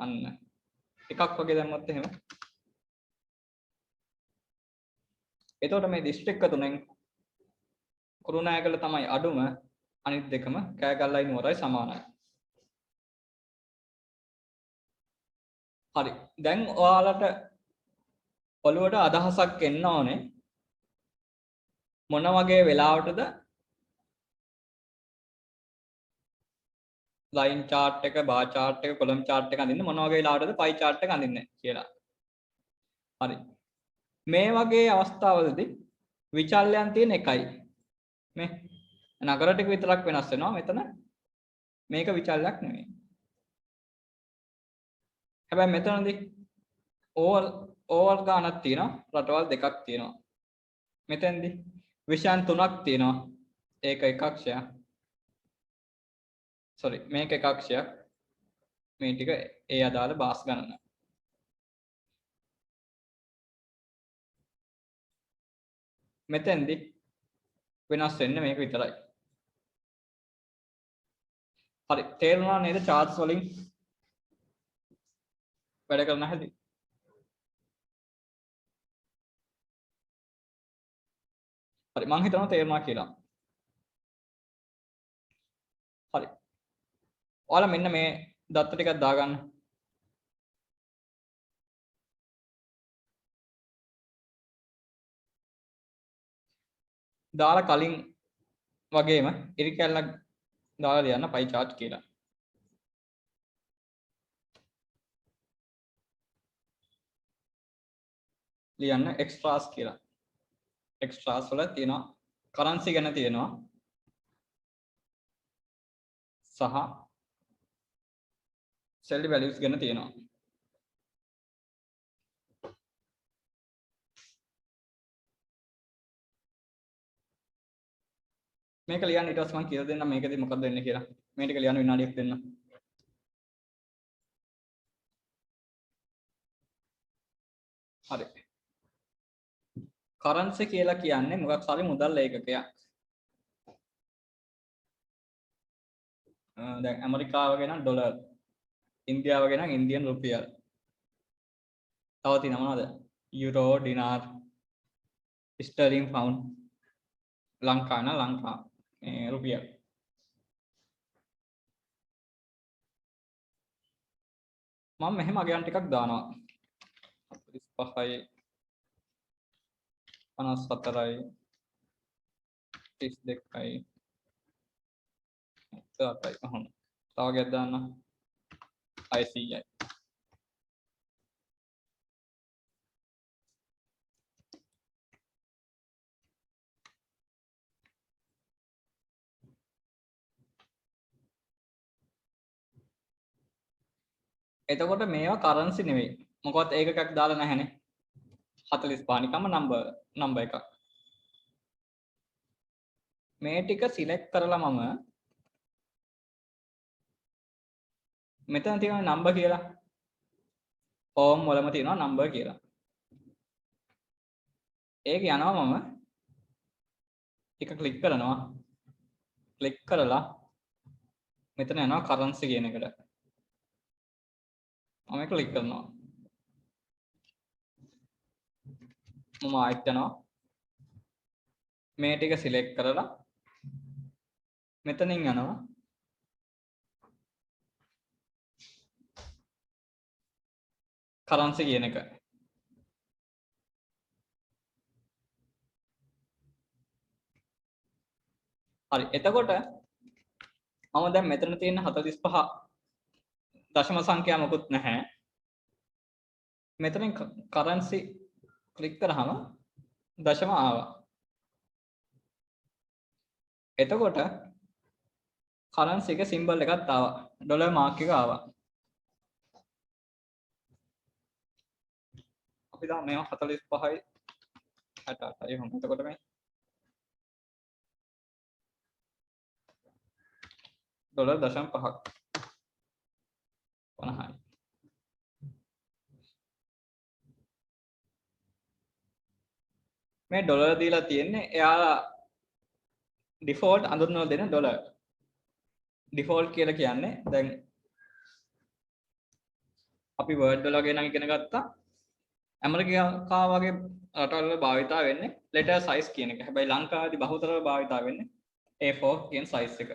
අන්න. එකක් වගේ දැම්මොත් එහෙම. එතකොට මේ දිස්ත්‍රික්ක තුනෙන් කුරුණෑගල තමයි අඩුම, අනිත් දෙකම කෑගල්ලයි නුවරයි සමානයි. හරි. දැන් ඔළුවට අදහසක් එන්න ඕනේ මොන වගේ වෙලාවටද ලයින් chart එක bar chart එක column chart එක අඳින්න මොන වගේ වෙලාවටද pie chart එක අඳින්නේ කියලා. හරි. මේ වගේ අවස්ථාවලදී විචල්යන් තියෙන එකයි. මේ නගර ටික විතරක් වෙනස් වෙනවා. මෙතන මේක විචල්යක් නෙමෙයි. හැබැයි මෙතනදී ඕවර් ගානක් තියෙනවා. රටවල් දෙකක් තියෙනවා. මෙතෙන්දී විෂයන් තුනක් තියෙනවා. ඒක එකක්ෂයක්. sorry මේක එකක්ෂයක්. මේ ටික ඒ අදාළ බාස් ගණන. මෙතෙන්දී වෙනස් වෙන්නේ මේක විතරයි. හරි තේරුණා නේද charts වලින් වැඩ කරන හැටි? හරි මම හිතනවා තේරුණා කියලා. හරි. ඔයාලා මෙන්න මේ දත්ත ටිකක් දාගන්න. දාලා කලින් වගේම ඉරි කැල්ලක් දාලා ලියන්න pie chart කියලා. ලියන්න extras කියලා. extras වල තියෙනවා currency ගැන තියෙනවා සහ sell values ගැන තියෙනවා. මේක ලියන්න ඊට පස්සේ මම කියලා දෙන්නම් මේකදී මොකක්ද වෙන්නේ කියලා. මේ ටික ලියන්න විනාඩියක් දෙන්න. හරි. currency කියලා කියන්නේ මොකක් හරි මුදල් ඒකකයක්. දැන් ඇමරිකාව ගෙන ඩොලර්, ඉන්දියාව ගෙන ඉන්දියන් රුපියල්. තව තියෙනවා මොනවද? Euro, dinar, Stirling pound, Lanka රුපියල්. මම මෙහෙම අගයන් ටිකක් දානවා. 45යි 54යි 32යි 8යි අහන්න. තව ගයක් දාන්න 600යි. එතකොට මේවා කරන්සි නෙවෙයි. මොකවත් ඒකකයක් දාලා නැහැනේ. 45 නිකම්ම නම්බර් එකක්. මේ ටික සිලෙක්ට් කරලා මම මෙතන තියෙන නම්බර් කියලා. හෝම් වලම තියෙනවා නම්බර් කියලා. ඒක යනවා මම එක ක්ලික් කරනවා. ක්ලික් කරලා මෙතන යනවා කරන්සි කියන එකට. මම ඒක ක්ලික් කරනවා. මම ආයෙත් යනවා. මේ ටික සිලෙක්ට් කරලා මෙතනින් යනවා කරන්සි කියන එක. හරි එතකොට මම දැන් මෙතන තියෙන 45 දශම සංඛ්‍යා මොකුත් නැහැ. මෙතනින් කරන්සි ක්ලික් කරාම දශම ආවා. එතකොට කරන්සි එක සිම්බල් එකක් ආවා. ඩොලර් මාක් එක ආවා. අපි දාමු මේවා 45යි 68යි එහෙනම් එතකොට මේ ඩොලර් 0.5ක් 50යි. මේ ඩොලර් දීලා තියෙන්නේ එයාලා ඩිෆෝල්ට් අඳුන්වලා දෙන ඩොලර්. ඩිෆෝල්ට් කියලා කියන්නේ දැන් අපි වර්ඩ් වල ගැන ඉගෙන ගත්තා. ඇමරිකාව වගේ රටවල් වල භාවිතා වෙන්නේ letter size කියන එක. හැබැයි ලංකාවේදී බහුතරව භාවිතා වෙන්නේ A4 කියන size එක.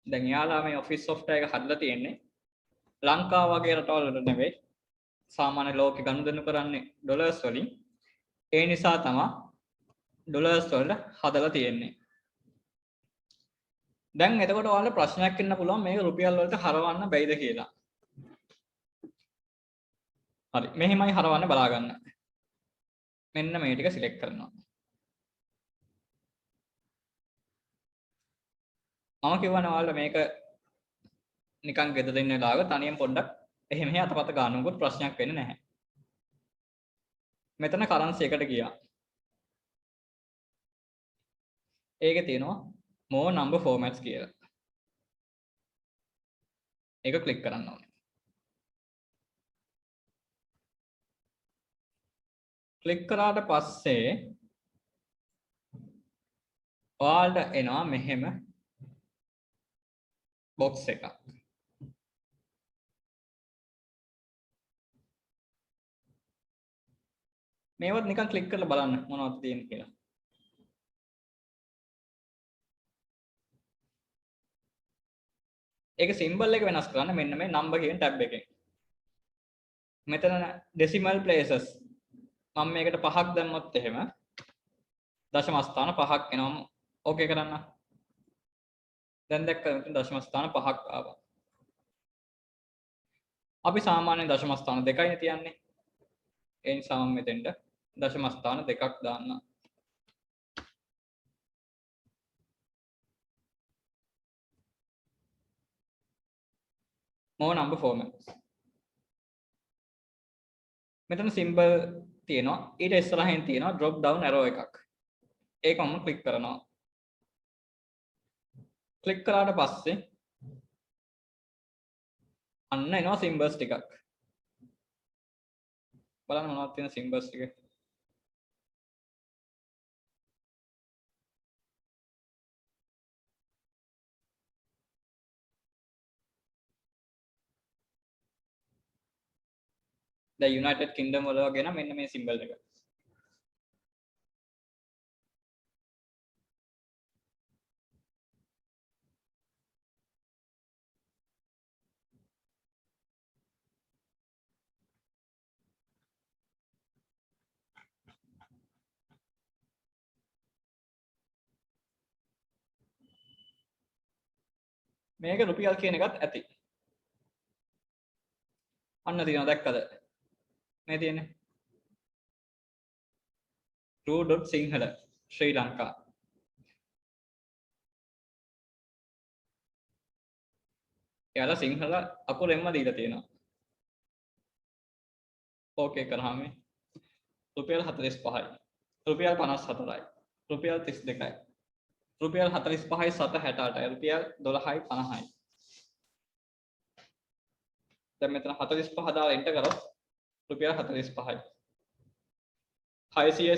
දැන් යාලා මේ office software එක හදලා තියෙන්නේ ලංකාව වගේ රටවල් වල නෙවෙයි සාමාන්‍ය ලෝකේ ගනුදෙනු කරන්නේ ඩොලර්ස් වලින්. ඒ නිසා තමයි ඩොලර්ස් වලට හදලා තියෙන්නේ. දැන් එතකොට ඔයාලට ප්‍රශ්නයක් එන්න පුළුවන් මේක රුපියල් වලට හරවන්න බැයිද කියලා. හරි මෙහෙමයි හරවන්න බලා ගන්න. මෙන්න මේ ටික සිලෙක්ට් කරනවා. මම කියවනේ ඔයාලට මේක නිකන් ගෙදර ඉන්න වෙලාවක තනියෙන් පොඩ්ඩක් එහෙම මෙහෙ අතපත ගන්නකොත් ප්‍රශ්නයක් වෙන්නේ නැහැ. මෙතන කරන්සි එකට ගියා. ඒකේ තියෙනවා more number formats කියලා. ඒක ක්ලික් කරන්න ඕනේ. ක්ලික් කරාට පස්සේ ඔයාලට එනවා මෙහෙම බොක්ස් එකක්. මේවත් නිකන් ක්ලික් කරලා බලන්න මොනවද තියෙන්නේ කියලා. ඒක සිම්බල් එක වෙනස් කරන්න මෙන්න මේ number කියන ටැබ් එකෙන්. මෙතන decimal places මම මේකට 5ක් දැම්මොත් එහෙම දශම ස්ථාන 5ක් එනවා. ඕකේ කරන්න. දැන් දැක්කද මෙතන දශම ස්ථාන 5ක් ආවා. අපි සාමාන්‍යයෙන් දශම ස්ථාන 2යිනේ තියන්නේ. ඒ නිසා මම මෙතෙන්ට දශම ස්ථාන 2ක් දාන්න. more number formats. මෙතන symbol තියෙනවා. ඊට ඉස්සරහින් තියෙනවා drop down arrow එකක්. ඒක මම ක්ලික් කරනවා. ක්ලික් කරාට පස්සේ අන්න එනවා symbols ටිකක්. බලන්න මොනවද තියෙන symbols ටික. දැන් United Kingdom වල වගේ නම් මෙන්න මේ symbol එක. මේක රුපියල් කියන එකත් ඇති. අන්න තියෙනවා දැක්කද? මේ තියෙන්නේ. true.sinhala ශ්‍රී ලංකා. එයාලා සිංහල අකුරෙන්ම දීලා තියෙනවා. ඕකේ කරාම රුපියල් 45යි. රුපියල් 54යි. රුපියල් 32යි. රුපියල් 45යි 768යි. රුපියල් 12යි 50යි. දැන් මෙතන 45 දාලා එන්ටර් කරොත් රුපියල් 45යි. 600යි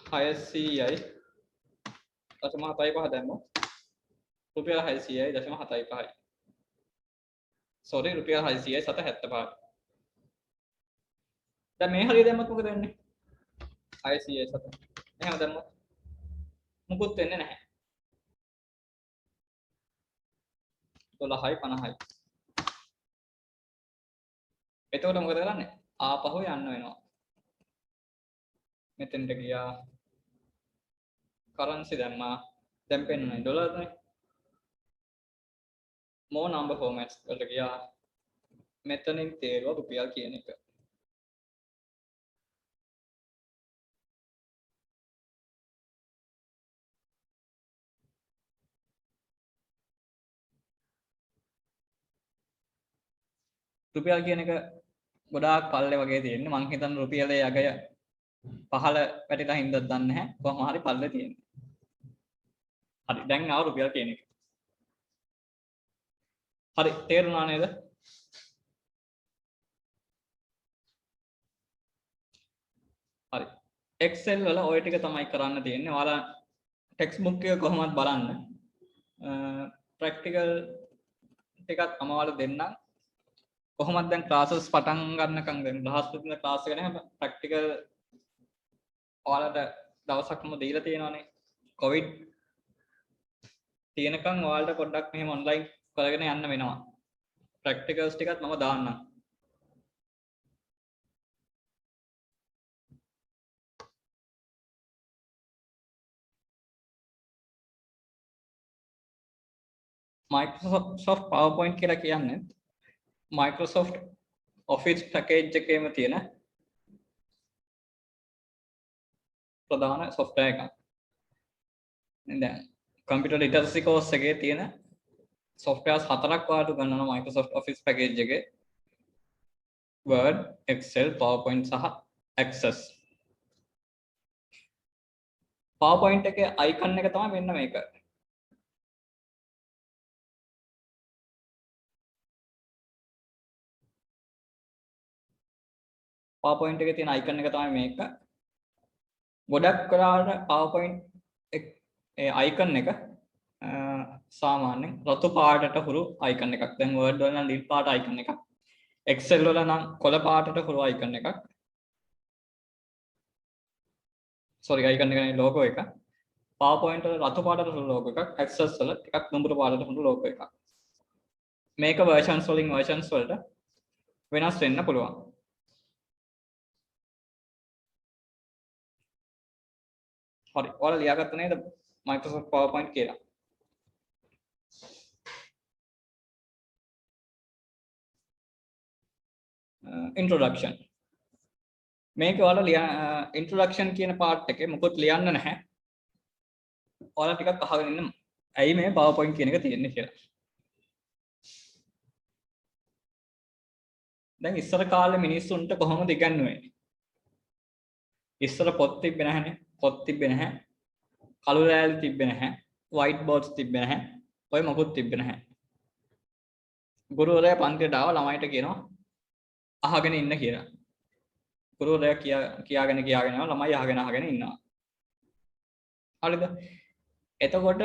600යි දශම 7.5 දැම්මොත් රුපියල් 600යි දශම 7.5යි. sorry රුපියල් 600යි 775යි. දැන් මේ හරිය දැම්මත් මොකද වෙන්නේ? 600යි 7. එහෙම දැම්මොත් මුකුත් වෙන්නේ නැහැ. 12යි 50යි. එතකොට මොකද කරන්නේ? ආපහු යන්න වෙනවා. මෙතෙන්ට ගියා. කරන්සි දැම්මා. දැන් පෙන්වන්නේ ඩොලර්නේ. more number formats වලට ගියා. මෙතනින් තේරුවා රුපියල් කියන එක. රුපියල් කියන එක ගොඩාක් පල්ලේ වගේ තියෙන්නේ. මං හිතන්නේ රුපියලේ අගය පහළ වැටිලා හින්දාද දන්නේ නැහැ. කොහොම හරි පල්ලේ තියෙන්නේ. හරි දැන් ආව රුපියල් කියන එක. හරි තේරුණා නේද? හරි. Excel වල ওই ටික තමයි කරන්න තියෙන්නේ. ඔයාලා ටෙක්ස්ට් බුක් එක කොහොමද බලන්න. ප්‍රැක්ටිකල් ටිකක් මම ඔයාලා දෙන්නම්. කොහොමද දැන් ක්ලාසස් පටන් ගන්නකම් දැන් බ්‍රහස්පතින්දා ක්ලාස් එක නැහැ. ප්‍රැක්ටිකල් ඔයාලට දවසක්ම දීලා තියෙනවානේ. කොවිඩ් තියෙනකම් ඔයාලට පොඩ්ඩක් මෙහෙම ඔන්ලයින් කරගෙන යන්න වෙනවා. ප්‍රැක්ටිකල්ස් ටිකත් මම දාන්නම්. Microsoft PowerPoint කියලා කියන්නේ Microsoft Office package එකේම තියෙන ප්‍රධාන software එකක්. දැන් computer literacy course එකේ තියෙන softwares 4ක් වාට ගන්නවා Microsoft Office package එකේ. Word, Excel, PowerPoint සහ Access. PowerPoint එකේ icon එක තමයි මෙන්න මේක. PowerPoint එකේ තියෙන icon එක තමයි මේක. ගොඩක් වෙලාවට PowerPoint ඒ icon එක සාමාන්‍යයෙන් රතු පාටට හුරු icon එකක්. දැන් Word වල නම් නිල් පාට icon එකක්. Excel වල නම් කොළ පාටට හුරු icon එකක්. sorry icon එක නේ logo එක. PowerPoint වල රතු පාටට හුරු logo එකක්. Access වල ටිකක් නුඹුරු පාටට හුරු logo එකක්. මේක versions වලින් versions වලට වෙනස් වෙන්න පුළුවන්. හරි. ඔයාලා ලියාගත්ත නේද Microsoft PowerPoint කියලා? Introduction. මේක ඔයාලා introduction කියන part එකේ මොකොත් ලියන්න නැහැ. ඔයාලා ටිකක් අහගෙන ඉන්න. ඇයි මේ PowerPoint කියන එක තියෙන්නේ කියලා. දැන් ඉස්සර කාලේ මිනිස්සුන්ට කොහොමද ඉගන්නුවේ? ඉස්සර පොත් තිබ්බේ නැහැනේ. පොත් තිබ්බේ නැහැ. කළු ලෑලි තිබ්බේ නැහැ. white boards තිබ්බේ නැහැ. ඔය මොකුත් තිබ්බේ නැහැ. ගුරුවරයා පන්තියට ආව ළමයිට කියනවා අහගෙන ඉන්න කියලා. ගුරුවරයා කියාගෙන යනවා ළමයි අහගෙන ඉන්නවා. හරිද? එතකොට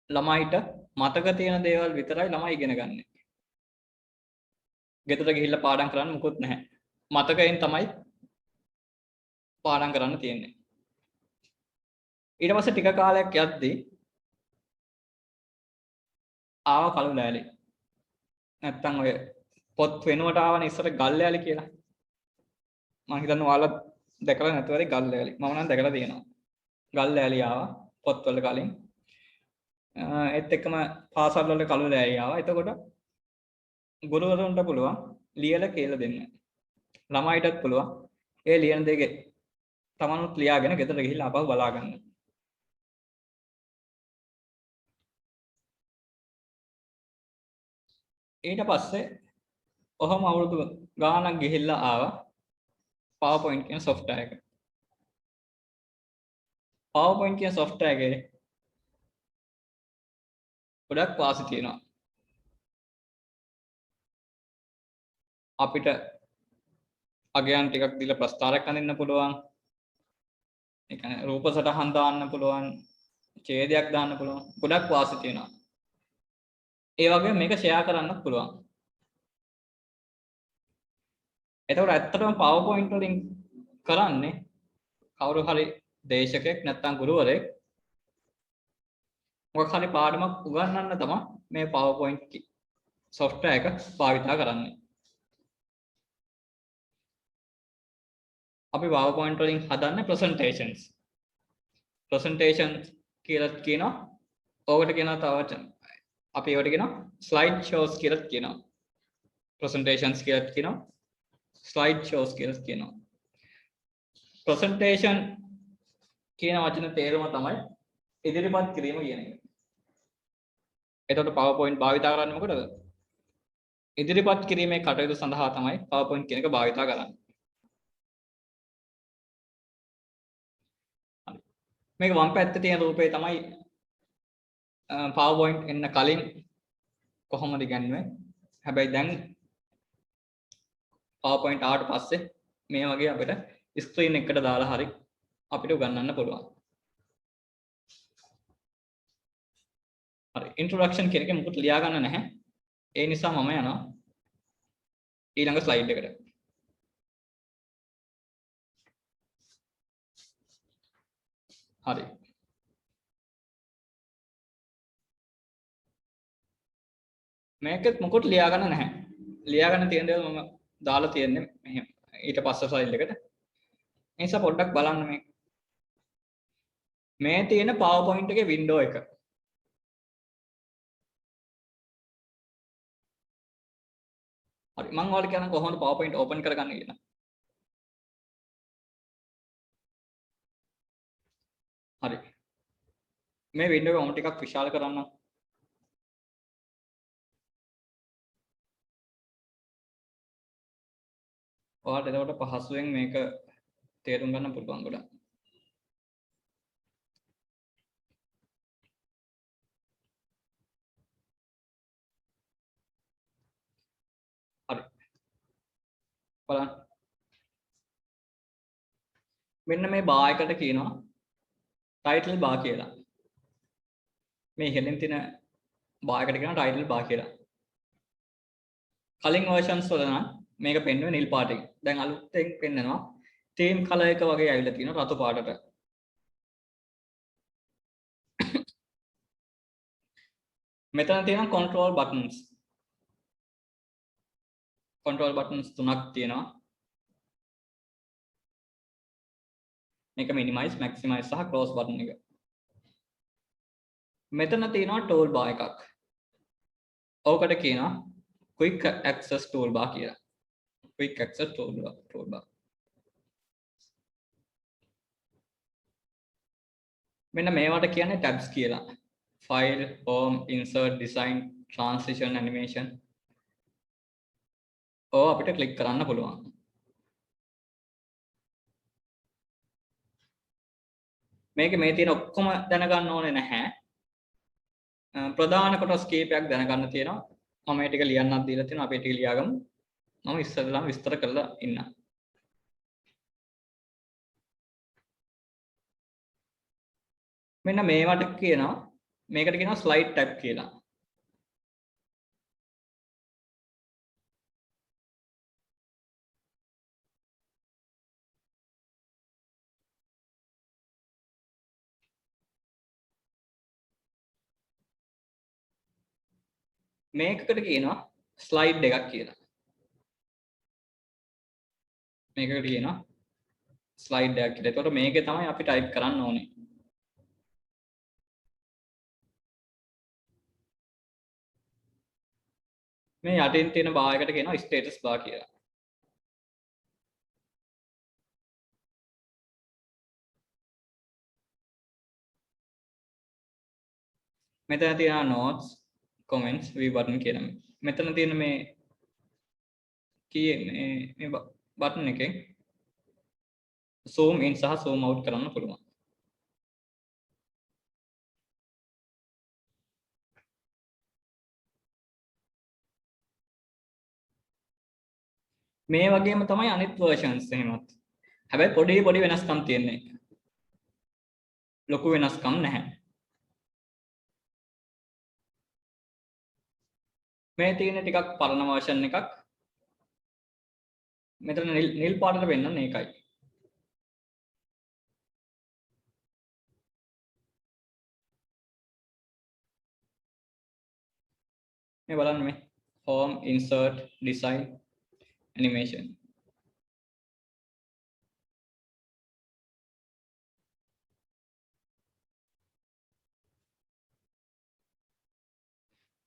ළමයිට මතක තියෙන දේවල් විතරයි ළමයි ඉගෙන ගන්න. ගෙදර ගිහිල්ලා පාඩම් කරන්න මොකුත් නැහැ. මතකයෙන් තමයි පාඩම් කරන්න තියෙන්නේ. ඊට පස්සේ ටික කාලයක් යද්දී ආව කළු ලෑලි. නැත්තම් ඔය පොත් වෙනුවට ආවනේ ඉස්සර ගල් ලෑලි කියලා. මම හිතන්නේ ඔයාලා දැකලා නැතුව ඇති ගල් ලෑලි. මම නම් දැකලා තියෙනවා. ගල් ලෑලි ආවා පොත්වල කලින්. ඒත් එක්කම පාසල් වල කළු ලෑලි ආවා. එතකොට ගුරුවරුන්ට පුළුවන් ලියලා කියලා දෙන්න. ළමයිටත් පුළුවන් ඒ ලියන දෙකේ තමනුත් ලියාගෙන ගෙදර ගිහිල්ලා ආපහු බලා ගන්න. ඊට පස්සේ ඔහොම අවුරුදු ගාණක් ගිහිල්ලා ආවා PowerPoint කියන software එක. PowerPoint කියන software එකේ ගොඩක් වාසි තියෙනවා. අපිට අගයන් ටිකක් දීලා ප්‍රස්තාරයක් අඳින්න පුළුවන්. ඒ කියන්නේ රූප සටහන් දාන්න පුළුවන්. ඡේදයක් දාන්න පුළුවන්. ගොඩක් වාසි තියෙනවා. ඒ වගේම මේක ෂෙයා කරන්නත් පුළුවන්. එතකොට ඇත්තටම PowerPoint වලින් කරන්නේ කවුරු හරි දේශකෙක් නැත්නම් ගුරුවරයෙක් මොකක් හරි පාඩමක් උගන්වන්න තමයි මේ PowerPoint software එක භාවිතා කරන්නේ. අපි PowerPoint වලින් හදන්නේ presentations. presentation කියලා කියනවා. ඕකට කියනවා තව වචන. අපි ඒවට කියනවා slide shows කියලා කියනවා. presentations කියලා කියනවා. slide shows කියලා කියනවා. presentation කියන වචන තේරුම තමයි ඉදිරිපත් කිරීම කියන එක. එතකොට PowerPoint භාවිතා කරන්නේ මොකටද? ඉදිරිපත් කිරීමේ කටයුතු සඳහා තමයි PowerPoint කියන එක භාවිතා කරන්නේ. මේක වම් පැත්තේ තියෙන රූපේ තමයි PowerPoint එන්න කලින් කොහොමද ඉගන්නේ? හැබැයි දැන් PowerPoint ආවට පස්සේ මේ වගේ අපිට ස්ක්‍රීන් එකකට දාලා හරි අපිට උගන්වන්න පුළුවන්. හරි ඉන්ට්‍රොඩක්ෂන් කියන එක මොකද ලියා ගන්න නැහැ. ඒ නිසා මම යනවා ඊළඟ ස්ලයිඩ් එකට. හරි. මේකත් මොකද ලියා ගන්න නැහැ. ලියා ගන්න තියෙන දේවල් මම දාලා තියෙන්නේ මෙහෙම. ඊට පස්සේ ෆයිල් එකට. ඒ නිසා පොඩ්ඩක් බලන්න මේ තියෙන PowerPoint එකේ වින්ඩෝ එක. හරි මම ඔයාලට කියන්න කොහොමද PowerPoint open කරගන්නේ කියලා. හරි. මේ window එක මම ටිකක් විශාල කරන්නම්. ඔයාලට එතකොට පහසුවෙන් මේක තේරුම් ගන්න පුළුවන් ගොඩක්. හරි. බලන්න. මෙන්න මේ bar එකට කියනවා title bar කියලා. මේ ඉහළින් තියෙන bar එකට කියනවා title bar කියලා. කලින් versions වල නම් මේක පෙන්වන්නේ නිල් පාටකින්. දැන් අලුතෙන් පෙන්නනවා theme color එක වගේ ඇවිල්ලා තියෙනවා රතු පාටට. මෙතන තියෙනවා control buttons. control buttons තුනක් තියෙනවා. මේක minimize, maximize සහ close button එක. මෙතන තියෙනවා toolbar එකක්. ඕකට කියනවා quick access toolbar කියලා. quick access toolbar. මෙන්න මේවට කියන්නේ tabs කියලා. file, home, insert, design, transition, animation. අපිට click කරන්න පුළුවන්. මේක මේ තියෙන ඔක්කොම දැනගන්න ඕනේ නැහැ. ප්‍රධාන කොටස් කීපයක් දැනගන්න තියෙනවා. මම මේ ටික ලියන්නත් දීලා තියෙනවා. අපි ටික ලියාගමු. මම ඉස්සෙල්ලාම විස්තර කරලා ඉන්නම්. මෙන්න මේවට කියනවා මේකට කියනවා slide tab කියලා. මේකකට කියනවා slide එකක් කියලා. මේකකට කියනවා slide එකක් කියලා. එතකොට මේකේ තමයි අපි type කරන්න ඕනේ. මේ යටින් තියෙන bar එකට කියනවා status bar කියලා. මෙතන තියෙනවා notes, comments, view button කියන මෙතන තියෙන මේ මේ button එකෙන් zoom in සහ zoom out කරන්න පුළුවන්. මේ වගේම තමයි අනිත් versions එහෙමත්. හැබැයි පොඩි වෙනස්කම් තියෙන්නේ. ලොකු වෙනස්කම් නැහැ. මේ තියෙන ටිකක් පරණ version එකක්. මෙතන නිල් පාටට වෙන්නන්නේ ඒකයි. මේ බලන්න මේ home, insert, design, animation.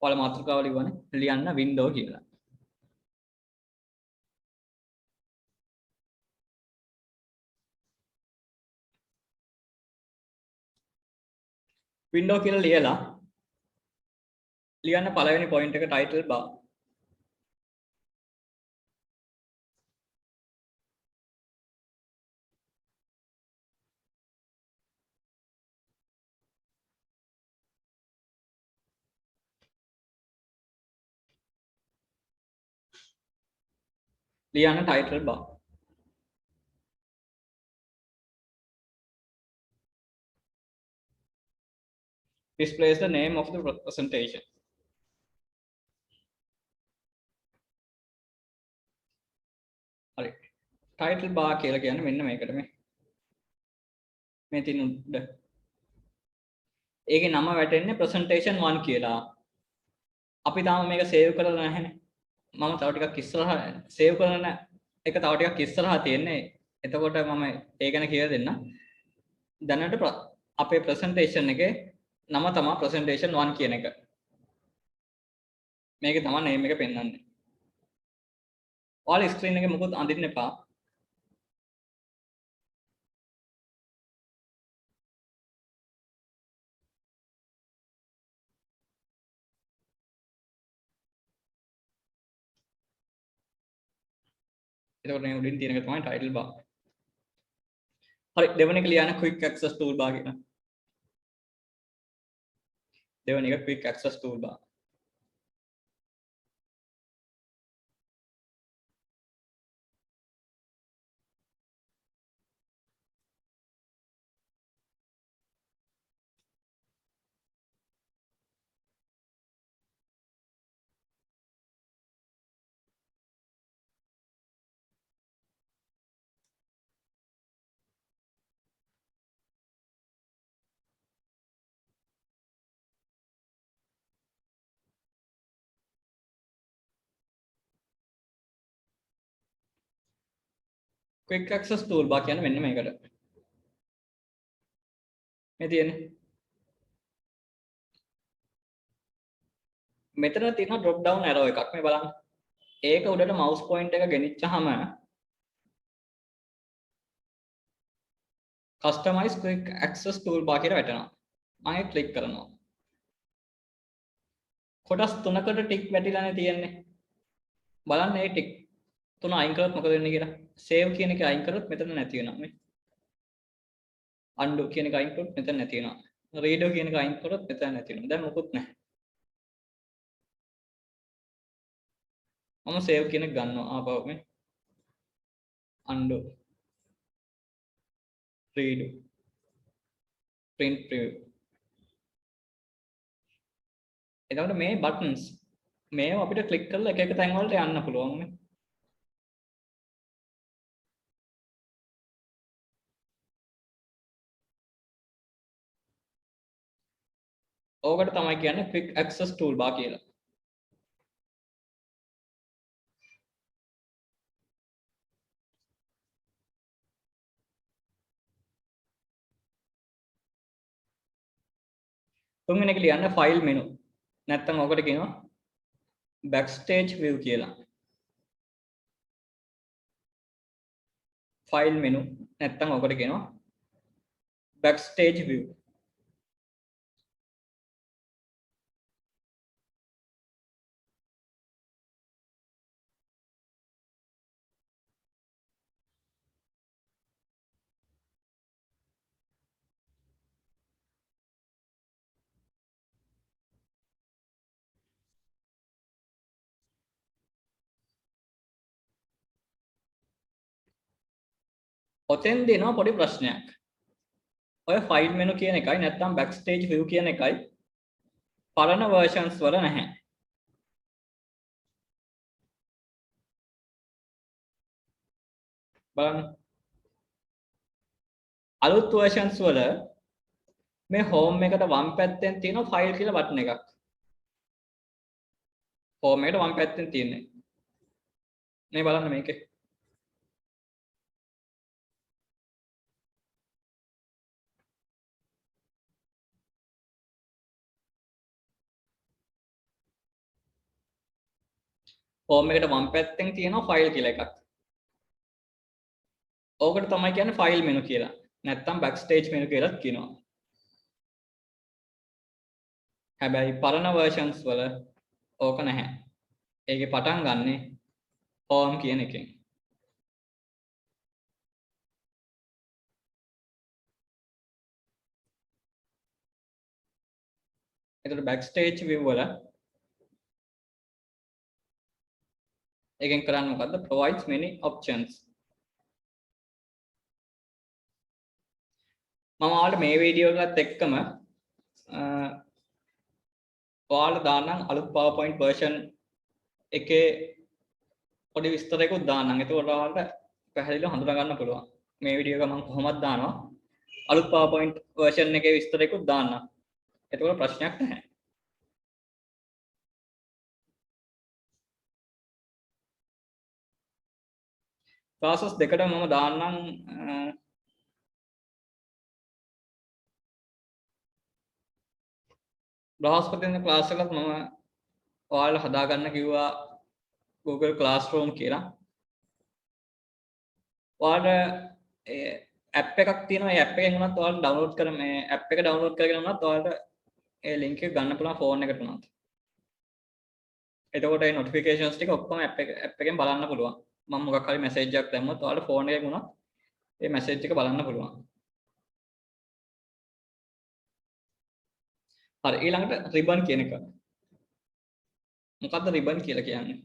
ඔයාලා මාතෘකාව ලියන්න window කියලා. window කියලා ලියලා ලියන්න පළවෙනි point එක title bar. ලියන්න title bar. Displays the name of the presentation. හරි. title bar කියලා කියන්නේ මෙන්න මේකට මේ තියෙන උඩ. ඒකේ නම වැටෙන්නේ presentation 1 කියලා. අපි තාම මේක save කරලා නැහැනේ. මම තව ටිකක් ඉස්සරහා save කරන එක තව ටිකක් ඉස්සරහා තියෙන්නේ. එතකොට මම ඒ ගැන කියලා දෙන්න. දැනට අපේ presentation එකේ නම තමයි presentation 1 කියන එක. මේකේ තමයි name එක පෙන්වන්නේ. ඔයාලා ස්ක්‍රීන් එකේ මොකොත් අඳින්න එපා. එතකොට මේ උඩින් තියෙන එක තමයි title bar. හරි දෙවෙනි එක ලියන්න quick access toolbar කියන. දෙවෙනි එක quick access toolbar. quick access toolbar කියන්නේ මෙන්න මේකට. මේ තියෙන්නේ. මෙතන තියෙන drop down arrow එකක් මේ බලන්න. ඒක උඩට mouse point එක ගෙනිච්චාම customize quick access toolbar කියලා වැටෙනවා. ආයෙ ක්ලික් කරනවා. කොටස් තුනකට ටික් වැටිලානේ තියෙන්නේ. බලන්න මේ ටික් තුන අයින් කරොත් මොකද වෙන්නේ කියලා. save කියන එක අයින් කරොත් මෙතන නැති වෙනවා මේ. undo කියන එක අයින් කරොත් මෙතන නැති වෙනවා. redo කියන එක අයින් කරොත් මෙතන නැති වෙනවා. දැන් මොකුත් නැහැ. මම save කියන එක ගන්නවා ආපහු මේ. undo redo print preview. එතකොට මේ buttons මේව අපිට ක්ලික් කරලා එක එක තැන් වලට යන්න පුළුවන් නේ. ඕකට තමයි කියන්නේ quick access toolbar කියලා. තුන්වෙනි එක ලියන්න file menu. නැත්තම් ඔකට කියනවා backstage view කියලා. file menu නැත්තම් ඔකට කියනවා backstage view. ඔතෙන් දෙනවා පොඩි ප්‍රශ්නයක්. ඔය file menu කියන එකයි නැත්තම් backstage view කියන එකයි පරණ versions වල නැහැ. බලන්න. අලුත් versions වල මේ home එකට වම් පැත්තෙන් තියෙන file කියලා බටන් එකක්. home එකට වම් පැත්තෙන් තියෙන්නේ. මේ බලන්න මේකේ. home එකට වම් පැත්තෙන් තියෙනවා file කියලා එකක්. ඕකට තමයි කියන්නේ file menu කියලා. නැත්තම් backstage menu කියලාත් කියනවා. හැබැයි පරණ versions වල ඕක නැහැ. ඒකේ පටන් ගන්නෙ home කියන එකෙන්. එතකොට backstage view වල එකෙන් කරන්නේ මොකද්ද? provides many options. මම ඔයාලට මේ වීඩියෝ එකත් එක්කම ඔයාලට දාන්නම් අලුත් PowerPoint version එකේ පොඩි විස්තරයක්ත් දාන්නම්. එතකොට ඔයාලට පැහැදිලිව හඳුනා ගන්න පුළුවන්. මේ වීඩියෝ එක මම කොහොමද දානවා? අලුත් PowerPoint version එකේ විස්තරයක්ත් දාන්නම්. එතකොට ප්‍රශ්නයක් නැහැ. classes දෙකටම මම දාන්නම් බ්‍රහස්පතින්දා ක්ලාස් එකත් මම ඔයාලට හදාගන්න කිව්වා Google Classroom කියලා. ඔයාලට ඇප් එකක් තියෙනවා. ඒ ඇප් එකෙන් උනත් ඔයාලට ඩවුන්ලෝඩ් කර මේ ඇප් එක ඩවුන්ලෝඩ් කරගෙන උනත් ඔයාලට ඒ ලින්ක් එක ගන්න පුළුවන් ෆෝන් එකට උනත්. එතකොට ඒ නොටිෆිකේෂන්ස් ටික ඔක්කොම ඇප් එකෙන් බලන්න පුළුවන්. මම මොකක් හරි මැසේජ් එකක් දැම්මොත් ඔයාලට ෆෝන් එකෙන් උනත් ඒ මැසේජ් ටික බලන්න පුළුවන්. හරි ඊළඟට රිබන් කියන එක. මොකද්ද රිබන් කියලා කියන්නේ?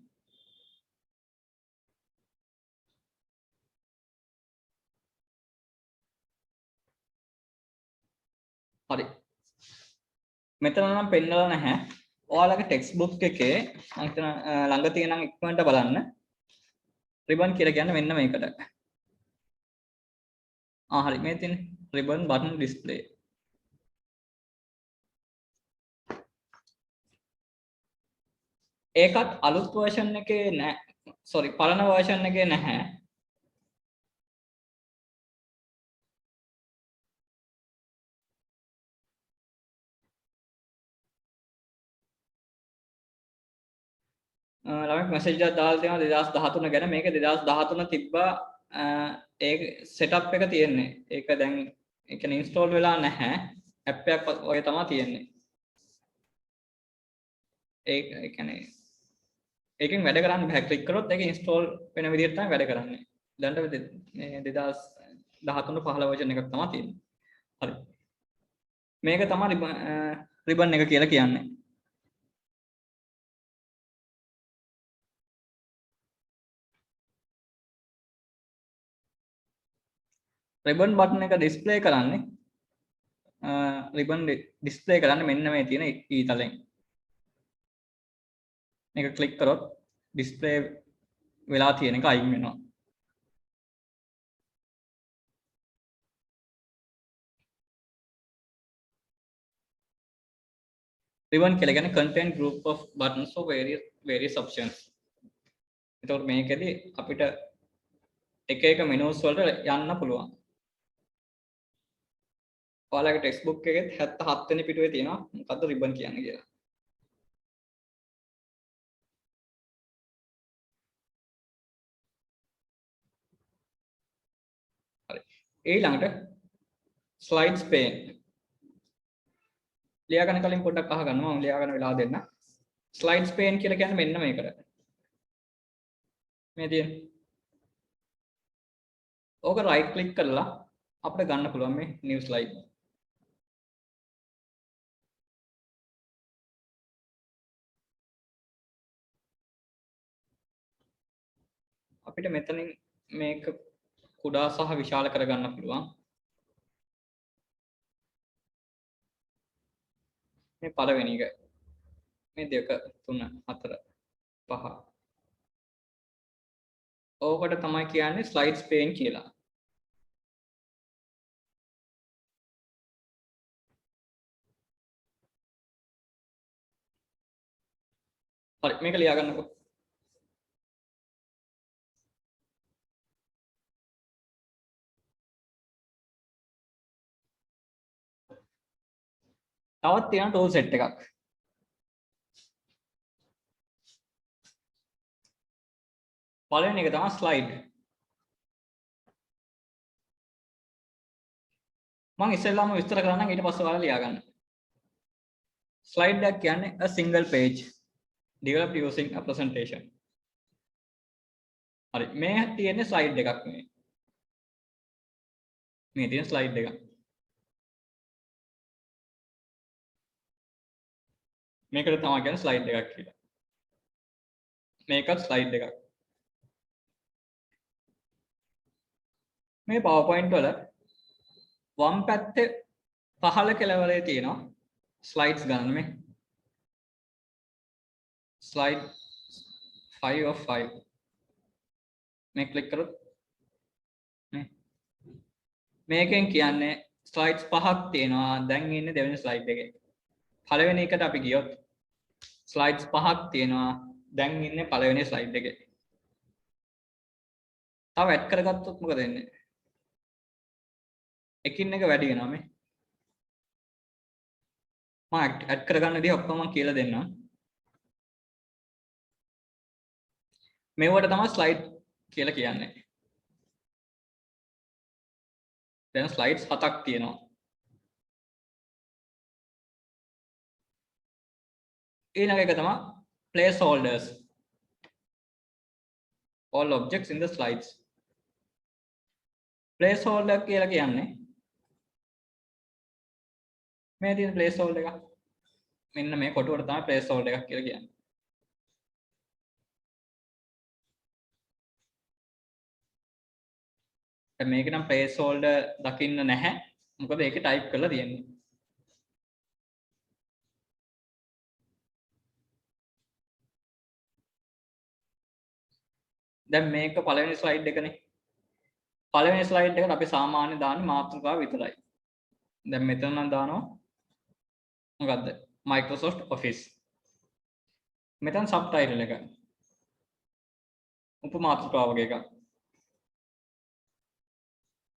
හරි. මෙතන නම් පෙන්නලා නැහැ. ඔයාලගේ ටෙක්ස්ට් බුක් එකේ මම හිතන ළඟ තියෙන නම් ඉක්මනට බලන්න. රිබන් කියලා කියන්නේ මෙන්න මේකට. හරි මේ තියෙන රිබන් බටන් ඩිස්ප්ලේ. ඒකත් අලුත් version එකේ නැහැ. sorry පරණ version එකේ නැහැ. ළමෙක් මැසේජ් එකක් දාලා තියෙනවා 2013 ගැන. මේක 2013 තිබ්බා ඒ setup එක තියෙන්නේ. ඒක දැන් ඒ කියන්නේ install වෙලා නැහැ. app එකක් වගේ තමයි තියෙන්නේ. ඒ කියන්නේ ඒකෙන් වැඩ කරන්න බෑ. ක්ලික් කරොත් ඒක install වෙන විදිහට තමයි වැඩ කරන්නේ. දැන්ට මේ 2013 15 version එකක් තමයි තියෙන්නේ. හරි. මේක තමයි රිබන් එක කියලා කියන්නේ. රිබන් බටන් එක ඩිස්ප්ලේ කරන්නේ රිබන් ඩිස්ප්ලේ කරන්නේ මෙන්න මේ තියෙන ඊතලෙන්. මේක ක්ලික් කරොත් ඩිස්ප්ලේ වෙලා තියෙන එක අයින් වෙනවා. රිබන් කියලා කියන්නේ content group of buttons for various options. එතකොට මේකෙදි අපිට එක එක menus වලට යන්න පුළුවන්. ඔයාලගේ ටෙක්ස්ට් බුක් එකේ 77 වෙනි පිටුවේ තියෙනවා මොකද්ද රිබන් කියන්නේ කියලා. හරි. ඊළඟට slides pane. ලියා ගන්න කලින් පොඩ්ඩක් අහගන්න මම ලියා ගන්න වෙලාව දෙන්න. slides pane කියලා කියන්නේ මෙන්න මේකට. මේ තියෙන. ඕක right click කරලා අපිට ගන්න පුළුවන් මේ new slide. අපිට මෙතනින් මේක කුඩා සහ විශාල කරගන්න පුළුවන්. මේ පළවෙනි එක. මේ 2 3 4 5. ඕකට තමයි කියන්නේ slides pane කියලා. හරි මේක ලියා ගන්නකො. තවත් තියෙන tool set එකක්. පළවෙනි එක තමයි slide. මම ඉස්සෙල්ලාම විස්තර කරන්නම් ඊට පස්සේ ඔයාලා ලියා ගන්න. slide එක කියන්නේ a single page developed using a presentation. හරි මේ තියෙන්නේ slide එකක් මේ. මේ තියෙන slide එකක්. මේකට තමයි කියන්නේ slide එකක් කියලා. මේකත් slide එකක්. මේ PowerPoint වල වම් පැත්තේ පහළ කෙළවරේ තියෙනවා slides ගන්න මේ. slide 5 of 5. මේ ක්ලික් කරොත් මේකෙන් කියන්නේ slides පහක් තියෙනවා. දැන් ඉන්නේ දෙවෙනි slide එකේ. පළවෙනි එකට අපි ගියොත් slides පහක් තියෙනවා. දැන් ඉන්නේ පළවෙනි slide එකේ. තව ඇඩ් කරගත්තොත් මොකද වෙන්නේ? එකින් එක වැඩි වෙනවා මේ. මම ඇඩ් කරගන්න විදිහ ඔක්කොම මම කියලා දෙන්නම්. මේවට තමයි slide කියලා කියන්නේ. දැන් ස්ලයිඩ්ස් 7ක් තියෙනවා. ඊළඟ එක තමයි placeholders. All objects in the slides. placeholder කියලා කියන්නේ මේ තියෙන placeholder එක. මෙන්න මේ කොටුවට තමයි placeholder එකක් කියලා කියන්නේ. දැන් මේක නම් placeholder දකින්න නැහැ. මොකද ඒකේ type කරලා තියෙන්නේ. දැන් මේක පළවෙනි slide එකනේ. පළවෙනි slide එකට අපි සාමාන්‍ය දාන්නේ මාතෘකාව විතරයි. දැන් මෙතන නම් දානවා මොකද්ද? Microsoft Office. මෙතන subtitle එක. උපමාතෘකාව වගේ එකක්.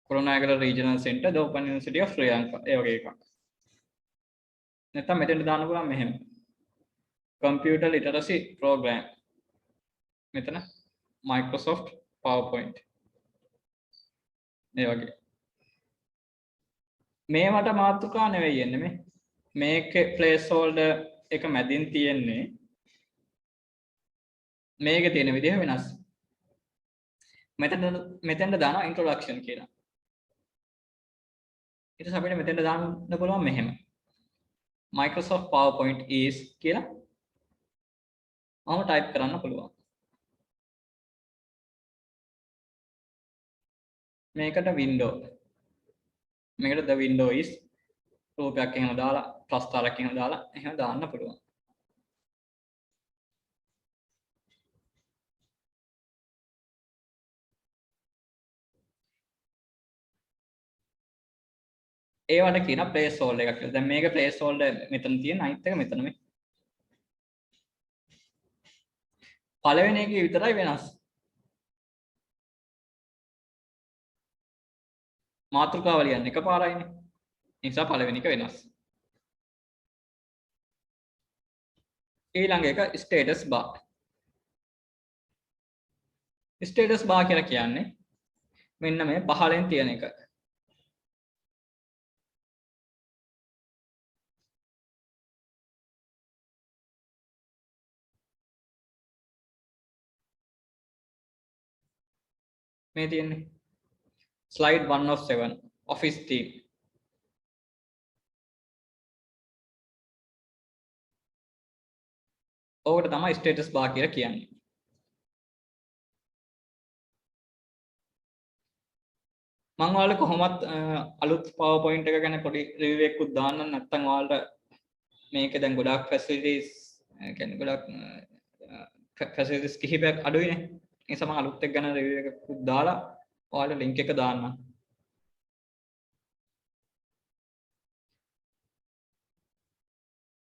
Coronagala Regional Center, the Open University of Sri Lanka. ඒ වගේ එකක්. නැත්නම් මෙතෙන්ට දාන්න පුළුවන් මෙහෙම. Computer Literacy Program. මෙතන Microsoft PowerPoint. මේ වගේ. මේවට මාතෘකා නෙවෙයි එන්නේ මේ. මේකේ placeholder එක මැදින් තියෙන්නේ. මේකේ තියෙන විදිහ වෙනස්. මෙතෙන්ට දානවා introduction කියලා. ඊට පස්සේ අපිට මෙතෙන්ට දාන්න පුළුවන් මෙහෙම. Microsoft PowerPoint is කියලා මම type කරන්න පුළුවන්. මේකට window. මේකට the window is රූපයක් එහෙම දාලා ප්‍රස්තාරයක් එහෙම දාලා එහෙම දාන්න පුළුවන්. ඒවට කියන placeholder එකක් කියලා. දැන් මේක placeholder මෙතන තියෙන අනිත් එක මෙතන මේ. පළවෙනි එකේ විතරයි වෙනස්. මාතෘකාව ලියන්නේ එකපාරයිනේ. ඒ නිසා පළවෙනි එක වෙනස්. ඊළඟ එක status bar. status bar කියලා කියන්නේ මෙන්න මේ පහළෙන් තියෙන එක. මේ තියෙන්නේ slide 1 of 7 office theme. ඕකට තමයි status bar කියලා කියන්නේ. මම ඔයාලට කොහොමත් අලුත් PowerPoint එක ගැන පොඩි රිවිව් එකකුත් දාන්නම්. නැත්නම් ඔයාලට මේකේ දැන් ගොඩාක් facilities කියන්නේ ගොඩාක් facilities කිහිපයක් අඩුයිනේ. ඒ නිසා මම අලුත් එක ගැන රිවිව් එකකුත් දාලා ඔයාලට link එක දාන්නම්.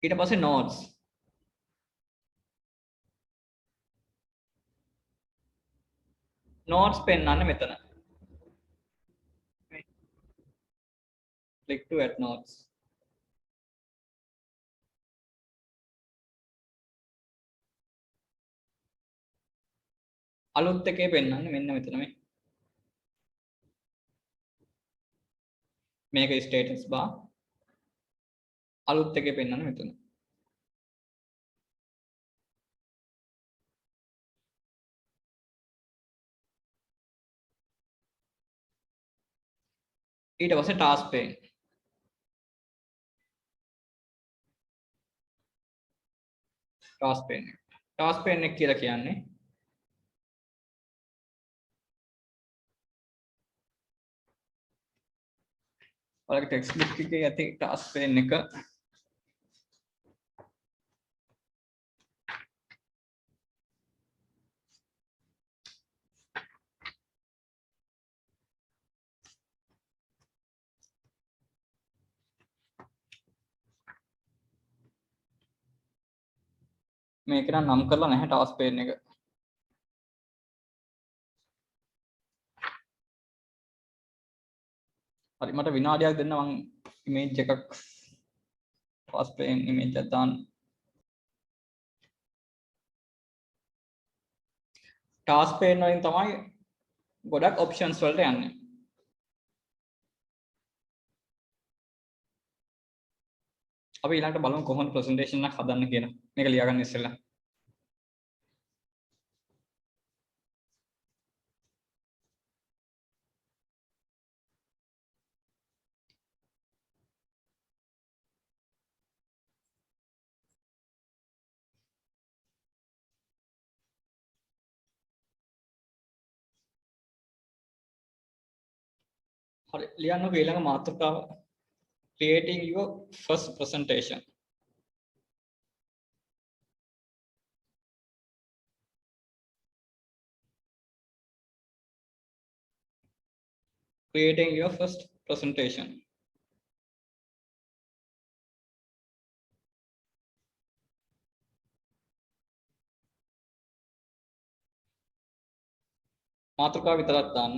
ඊට පස්සේ notes. notes පෙන්නන්නේ මෙතන. click to add notes. අලුත් එකේ පෙන්නන්නේ මෙන්න මෙතන මේ. මේක status bar. අලුත් එකේ පෙන්නන්නේ මෙතන. ඊට පස්සේ task pane. task pane. task pane එක කියලා කියන්නේ ඔයාලගේ textbook එකේ ඇති task pane එක. මේක නම් කරලා නැහැ task pane එක. හරි මට විනාඩියක් දෙන්න මම image එකක් task pane image එක දාන්න. task pane වලින් තමයි ගොඩක් options වලට යන්නේ. අපි ඊළඟට බලමු කොහොමද ප්‍රසන්ටේෂන් එකක් හදන්න කියලා. මේක ලියා ගන්න ඉස්සෙල්ලා. හරි ලියන්නකෝ ඊළඟ මාතෘකාව creating your first presentation. Creating your first presentation. මාතෘකාව විතරක් දාන්න.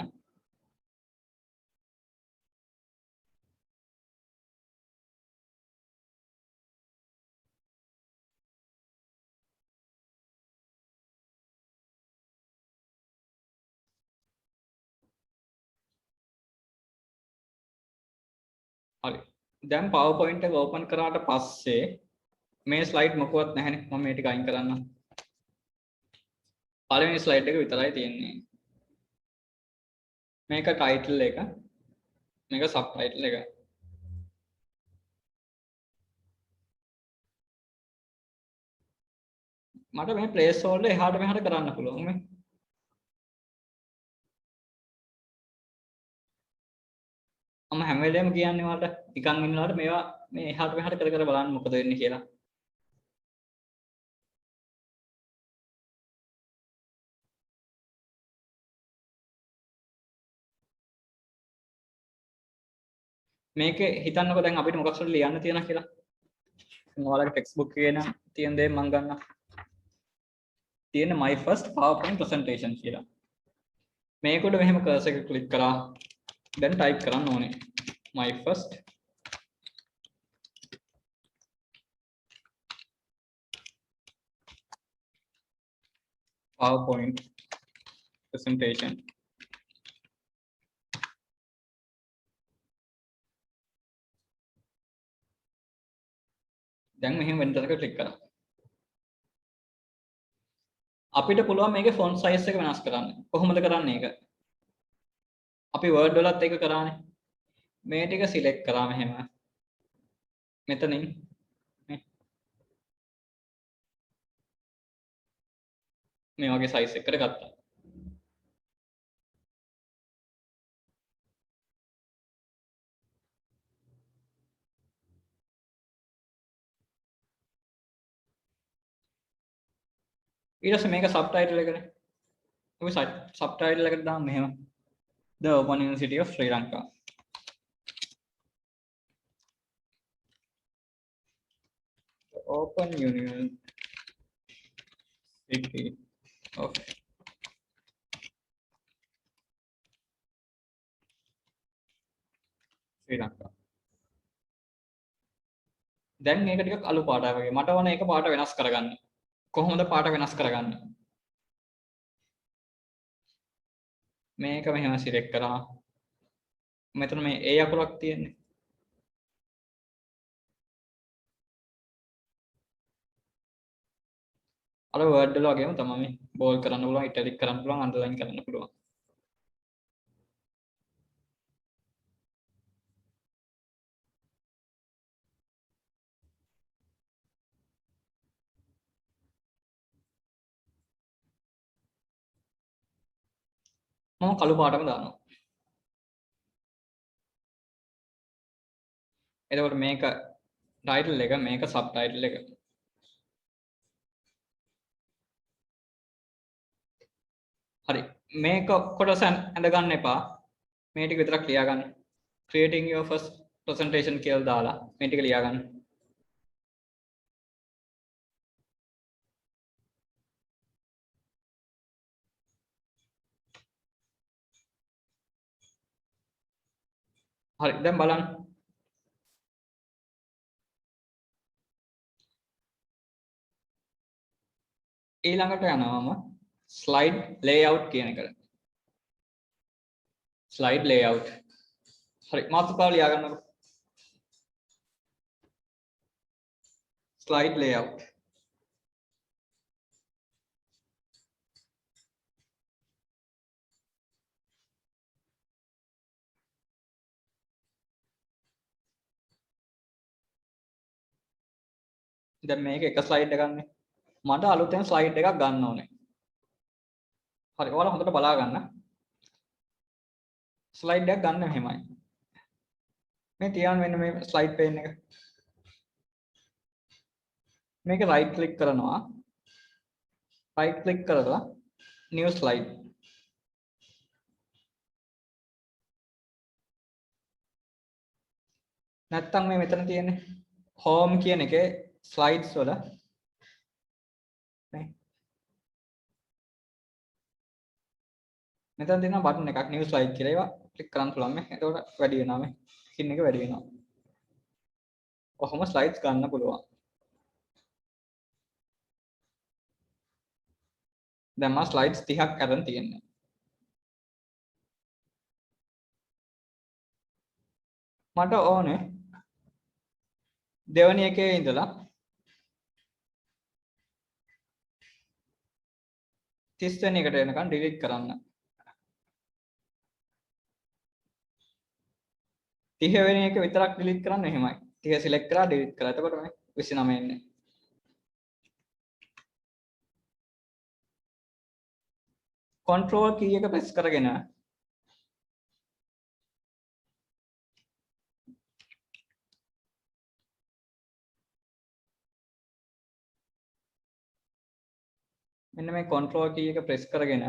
හරි. දැන් PowerPoint එක open කරාට පස්සේ මේ slide මොකවත් නැහැනේ. මම මේ ටික අයින් කරන්නම්. පළවෙනි slide එක විතරයි තියෙන්නේ. මේක title එක. මේක subtitle එක. මට මේ place holder එහාට මෙහාට කරන්න පුළුවන් මේ. මම හැම වෙලේම කියන්නේ ඔයාලට නිකන් ඉන්නවාට මේවා මේ එහාට මෙහාට කර කර බලන්න මොකද වෙන්නේ කියලා. මේකේ හිතන්නකෝ දැන් අපිට මොකක් හරි ලියන්න තියෙනවා කියලා. ඔයාලගේ ටෙක්ස්ට් බුක් එකේ නම් තියෙන දේ මම ගන්නම්. තියෙන my first PowerPoint presentation කියලා. මේකට මෙහෙම cursor එක ක්ලික් කරා. දැන් type කරන්න ඕනේ. my first PowerPoint presentation. දැන් මෙහෙම වෙන තැනක ක්ලික් කරා. අපිට පුළුවන් මේකේ font size එක වෙනස් කරන්න. කොහොමද කරන්නේ ඒක? අපි Word වලත් ඒක කරානේ. මේ ටික select කරා මෙහෙම. මෙතනින් මේ වගේ size එකකට ගත්තා. ඊට පස්සේ මේක subtitle එකනේ. අපි subtitle එකට දාමු මෙහෙම. The Open University of Sri Lanka. The Open University of Sri Lanka. දැන් මේක ටිකක් අලු පාටයි වගේ. මට ඕන ඒක පාට වෙනස් කරගන්න. කොහොමද පාට වෙනස් කරගන්නේ? මේක මෙහෙම සිලෙක්ට් කරා. මෙතන මේ A අකුරක් තියෙන්නේ. අර වර්ඩ් වල වගේම තමයි මේ බෝල්ඩ් කරන්න පුළුවන්, ඉටැලික් කරන්න පුළුවන්, අන්ඩර්ලයින් කරන්න පුළුවන්. මම කළු පාටම දානවා. එතකොට මේක ටයිටල් එක, මේක සබ්ටයිටල් එක. හරි. මේක කොටස ඇඳ ගන්න එපා. මේ ටික විතරක් ලියා ගන්න. Creating your first presentation කියලා දාලා මේ ටික ලියා ගන්න. හරි. දැන් බලන්න. ඊළඟට යනවාම slide layout කියන එකට. slide layout. හරි. මාතෘකාව ලියා ගන්නකො. slide layout. දැන් මේක එක slide එකක් නේ. මට අලුතෙන් slide එකක් ගන්න ඕනේ. හරි. ඔයාලා හොඳට බලා ගන්න. slide එකක් ගන්න මෙහෙමයි. මේ තියන්න මෙන්න මේ slide pane එක. මේක right click කරනවා. right click කරලා new slide. නැත්තම් මේ මෙතන තියෙන්නේ home කියන එකේ slides වල නේ. මෙතන තියෙනවා බටන් එකක් new slide කියලා. ඒවා ක්ලික් කරන්න පුළුවන් මේ. එතකොට වැඩි වෙනවා මේ. ස්කින් එක වැඩි වෙනවා. කොහොම slides ගන්න පුළුවන්. දැන් මම slides 30ක් අරන් තියෙනවා. මට ඕනේ දෙවැනි එකේ ඉඳලා 30 වෙනි එකට එනකන් delete කරන්න. 30 වෙනි එක විතරක් delete කරන්න එහෙමයි. 30 select කරලා delete කරා. එතකොට මේ 29 එන්නේ. control key එක press කරගෙන මෙන්න මේ control key එක press කරගෙන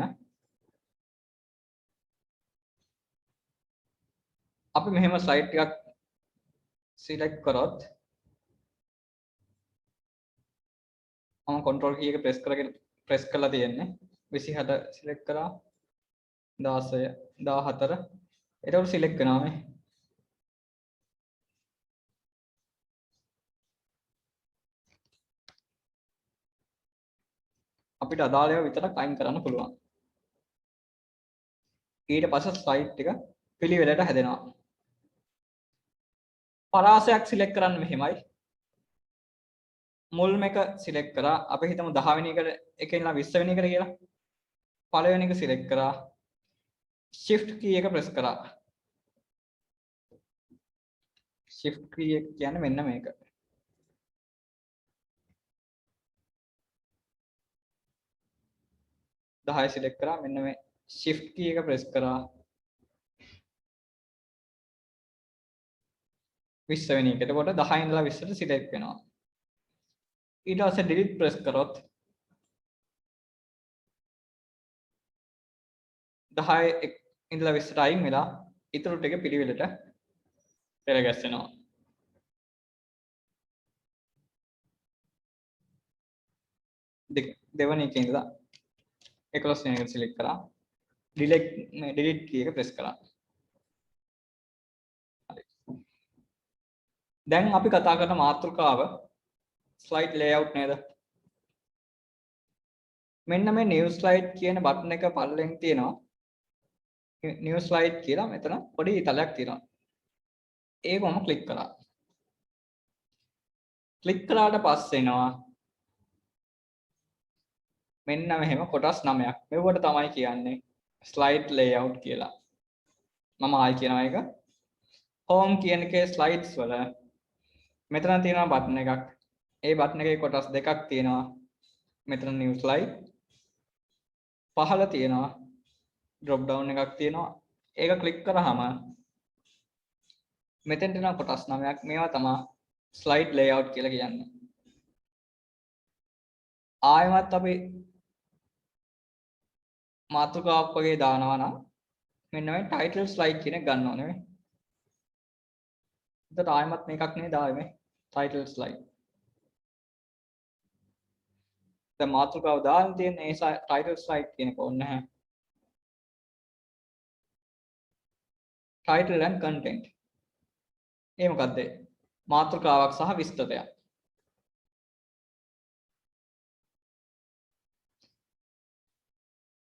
අපි මෙහෙම slide ටිකක් select කරොත් මම control key එක press කරලා තියෙන්නේ 27 select කරා 16 14 එතකොට select වෙනවා මේ අපිට අදාළ ඒවා විතරක් අයින් කරන්න පුළුවන් ඊට පස්සේ slide ටික පිළිවෙලට හැදෙනවා පරාසයක් select කරන්න මෙහෙමයි මුල්ම එක select කරා අපි හිතමු 10 වෙනි එකේ ඉඳලා 20 වෙනි එකට කියලා පළවෙනි එක select කරා shift key එක press කරා shift key එක කියන්නේ මෙන්න මේක 10 select කරා මෙන්න මේ shift key එක press කරා 20 වෙනි එක. එතකොට 10 ඉඳලා 20ට select වෙනවා. ඊට පස්සේ delete press කරොත් 10 ඉඳලා 20ට අයින් වෙලා ඊටු ටික පිළිවෙලට පෙරගැස්සෙනවා. දෙවෙනි එකේ ඉඳලා 11 වෙනි එකට select කරා. delete key එක press කරා. දැන් අපි කතා කරන මාතෘකාව slide layout නේද? මෙන්න මේ new slide කියන බටන් එක පල්ලෙන් තියෙනවා. new slide කියලා මෙතන පොඩි තලයක් තියෙනවා. ඒක මම ක්ලික් කරා. ක්ලික් කළාට පස්සේ එනවා මෙන්න මෙහෙම කොටස් 9ක්. මෙවට තමයි කියන්නේ slide layout කියලා. මම ආයි කියනවා ඒක. home කියන එකේ slides වල මෙතන තියෙනවා බටන් එකක්. ඒ බටන් එකේ කොටස් දෙකක් තියෙනවා. මෙතන new slide. පහළ තියෙනවා drop down එකක් තියෙනවා. ඒක ක්ලික් කරාම මෙතෙන් තියෙන කොටස් 9ක් මේවා තමයි slide layout කියලා කියන්නේ. ආයෙමත් අපි මාතෘකාවක් වගේ දානවා නම් මෙන්න මේ title slide කියන එක ගන්න ඕනේ. එතකොට ආයෙමත් මේකක් නේ දාවේ මේ title slide. දැන් මාතෘකාව දාන්න තියෙන ඒ title slide කියන එක ඕනේ නැහැ. title and content. ඒ මොකද්ද? මාතෘකාවක් සහ විස්තරයක්.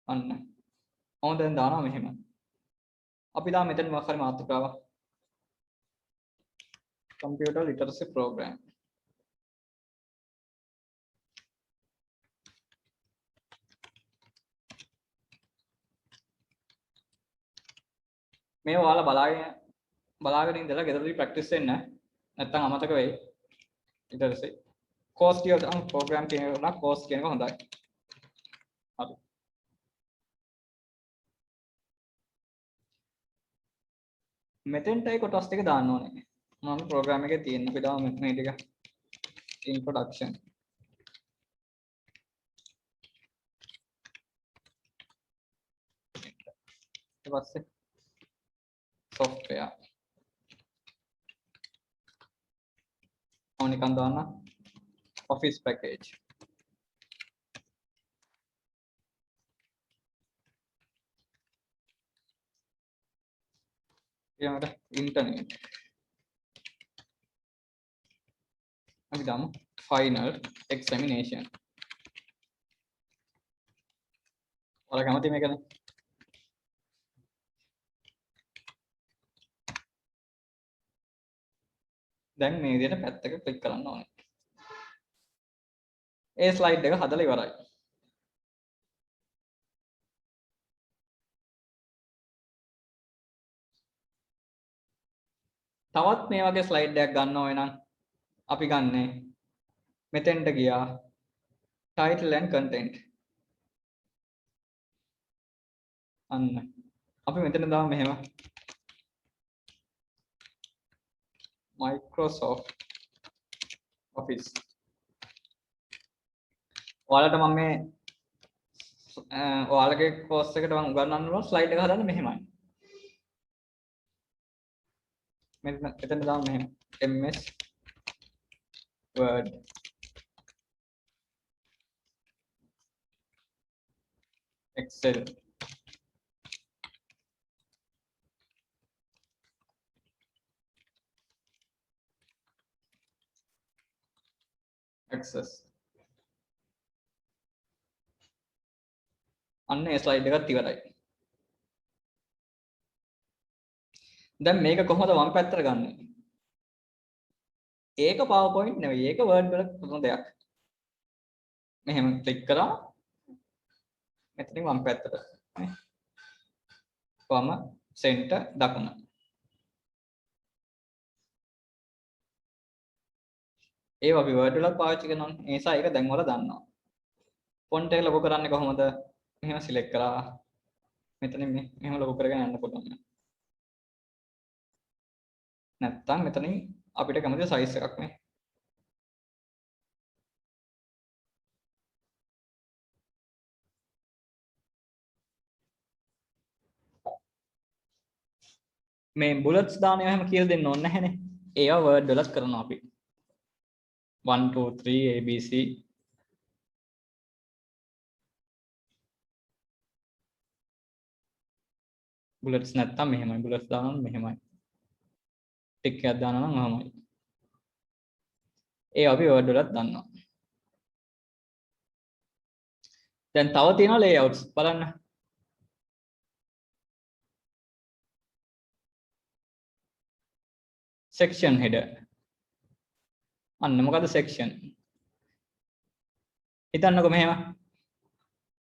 අන්න. මම දැන් දානවා මෙහෙම. අපි දාමු මෙතන මොකක් හරි මාතෘකාවක්. computer literacy program. මේ ඔයාලා බලාගෙන ඉඳලා ගෙදරදී ප්‍රැක්ටිස් වෙන්න. නැත්නම් අමතක වෙයි. ඊට පස්සේ කෝස් කියලා ප්‍රෝග්‍රෑම් කියන එක උනා කෝස් කියන එක හොඳයි. හරි. මෙතෙන්ටයි කොටස් ටික දාන්න ඕනේ. මම ප්‍රෝග්‍රෑම් එකේ තියෙන අපි දාමු මේ ටික. introduction. ඊට පස්සේ software. ඕනිකන් දාන්න office package. ඊළඟට internet. අපි දාමු final examination. ඔයාලා කැමති මේකනේ? දැන් මේ විදිහට පැත්තක ක්ලික් කරන්න ඕනේ. ඒ ස්ලයිඩ් එක හදලා ඉවරයි. තවත් මේ වගේ ස්ලයිඩ් එකක් ගන්න ඕන නම් අපි ගන්නේ මෙතෙන්ට ගියා title and content. අන්න අපි මෙතන දාමු මෙහෙම Microsoft Office. ඔයාලට මම මේ ඔයාලගේ කෝස් එකට මම උගන්වන්න ඕන ස්ලයිඩ් එක හදන්න මෙහෙමයි. මෙතන දාමු මෙහෙම MS Word Excel Access. අන්න ඒ ස්ලයිඩ් එකත් ඉවරයි. දැන් මේක කොහොමද වම් පැත්තට ගන්නෙ? ඒක PowerPoint නෙවෙයි. ඒක Word වල කරන දෙයක්. මෙහෙම ක්ලික් කරා මෙතනින් වම් පැත්තට. වම center දකුණ. ඒව අපි Word වලත් පාවිච්චි කරනවා. ඒ නිසා ඒක දැන් වල දන්නවා. ෆොන්ට් එක ලොකු කරන්නේ කොහොමද? මෙහෙම සිලෙක්ට් කරා. මෙතනින් මෙහෙම ලොකු කරගෙන යන්න පුළුවන්. නැත්තම් මෙතනින් අපිට කැමති සයිස් එකක් නේ. මේ බුලට්ස් දාන ඒවා හැම කියලා දෙන්න ඕනේ නැහැනේ. ඒවා Word වලත් කරනවා අපි. 1 2 3 ABC බුලට්ස් නැත්තම් මෙහෙමයි. බුලට්ස් දානවා මෙහෙමයි. ටික් එකක් දානවා නම් අහමයි. ඒ අපි Word වලත් දන්නවා. දැන් තව තියෙනවා layouts බලන්න. section header. අන්න මොකද section? හිතන්නකෝ මෙහෙම.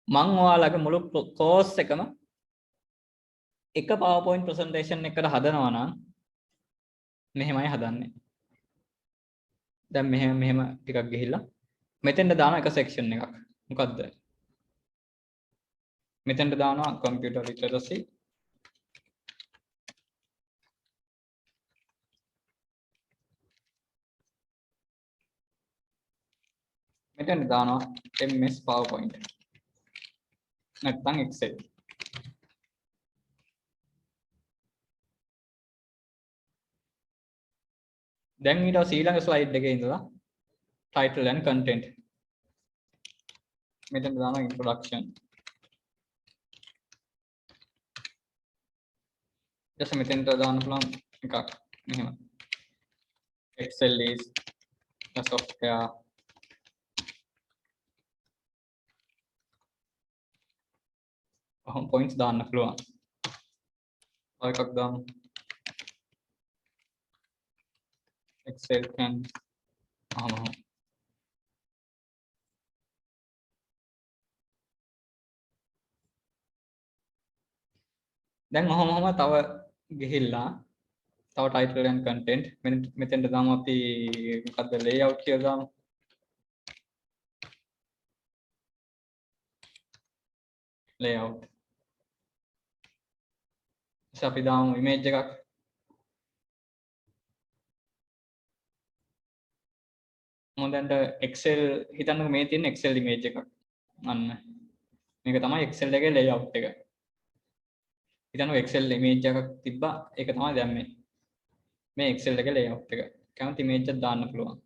මම ඔයාලගේ මුළු course එකම එක PowerPoint presentation එකකට හදනවා නම් මෙහෙමයි හදන්නේ. දැන් මෙහෙම ටිකක් ගිහිල්ලා මෙතෙන්ට දාන එක section එකක්. මොකද්ද? මෙතෙන්ට දානවා computer literacy. මෙතෙන්ට දානවා MS PowerPoint. නැත්නම් Excel. දැන් ඊට ඊළඟ ස්ලයිඩ් එකේ ඉඳලා title and content. මෙතෙන්ට දානවා introduction. just මෙතෙන්ට දාන්න පුළුවන් එකක් මෙහෙම. Excel is a software points දාන්න පුළුවන්. ඔය එකක් දාමු. Excel can දැන් ඔහොම තව ගිහිල්ලා තව title and content මෙතෙන්ට දාමු අපි මොකද්ද layout කියලා දාමු. layout. අපි දාමු image එකක්. මොඳන්ට Excel හිතන්නකො මේ තියෙන Excel image එකක්. අන්න. මේක තමයි Excel එකේ layout එක. හිතන්නකො Excel image එකක් තිබ්බා. ඒක තමයි දැන් මේ Excel එකේ layout එක. කැමති image එකක් දාන්න පුළුවන්.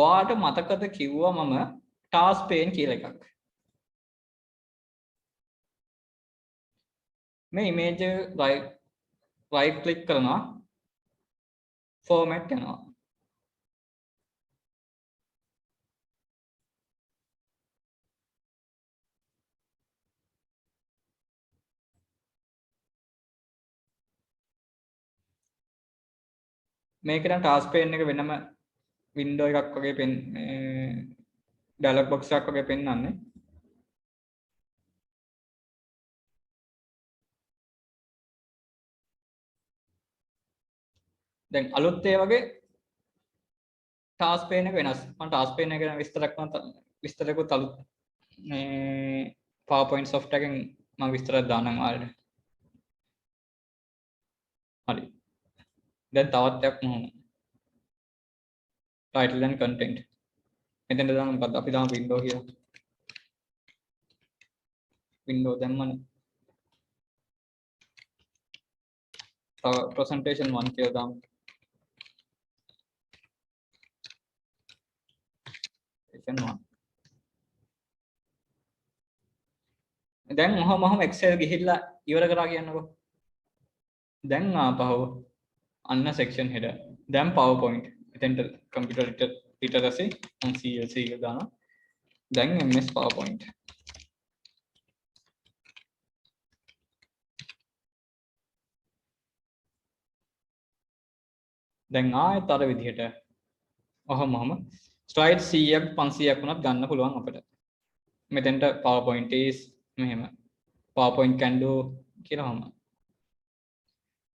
ඔයාට මතකද කිව්වා මම task pane කියලා එකක්. මේ image right click කරනවා format යනවා. මේක නම් task pane එක වෙනම window එකක් වගේ dialog box එකක් වගේ පෙන්වන්නේ. දැන් අලුත් ඒ වගේ task pane එක වෙනස්. මම task pane එක ගැන විස්තරකුත් අලුත් මේ PowerPoint software එකෙන් මම විස්තරයක් දාන්නම් ඔයාලට. හරි. දැන් තවත් එකක් මොහොම. title and content. මෙතෙන්ට දාන්න මොකද්ද? අපි දාමු window කියලා. window දැම්මනේ. presentation 1 කියලා දාමු. presentation 1. දැන් මොහොම Excel ගිහිල්ලා ඉවර කරා කියන්නකෝ. දැන් ආපහු අන්න section header. දැන් PowerPoint. එතෙන්ට computer literacy and CLC එක දානවා. දැන් MS PowerPoint. දැන් ආයෙත් අර විදිහට ඔහොම slide 100ක් 500ක් වුණත් ගන්න පුළුවන් අපිට. මෙතෙන්ට PowerPoint is මෙහෙම PowerPoint can do කියලා වහම.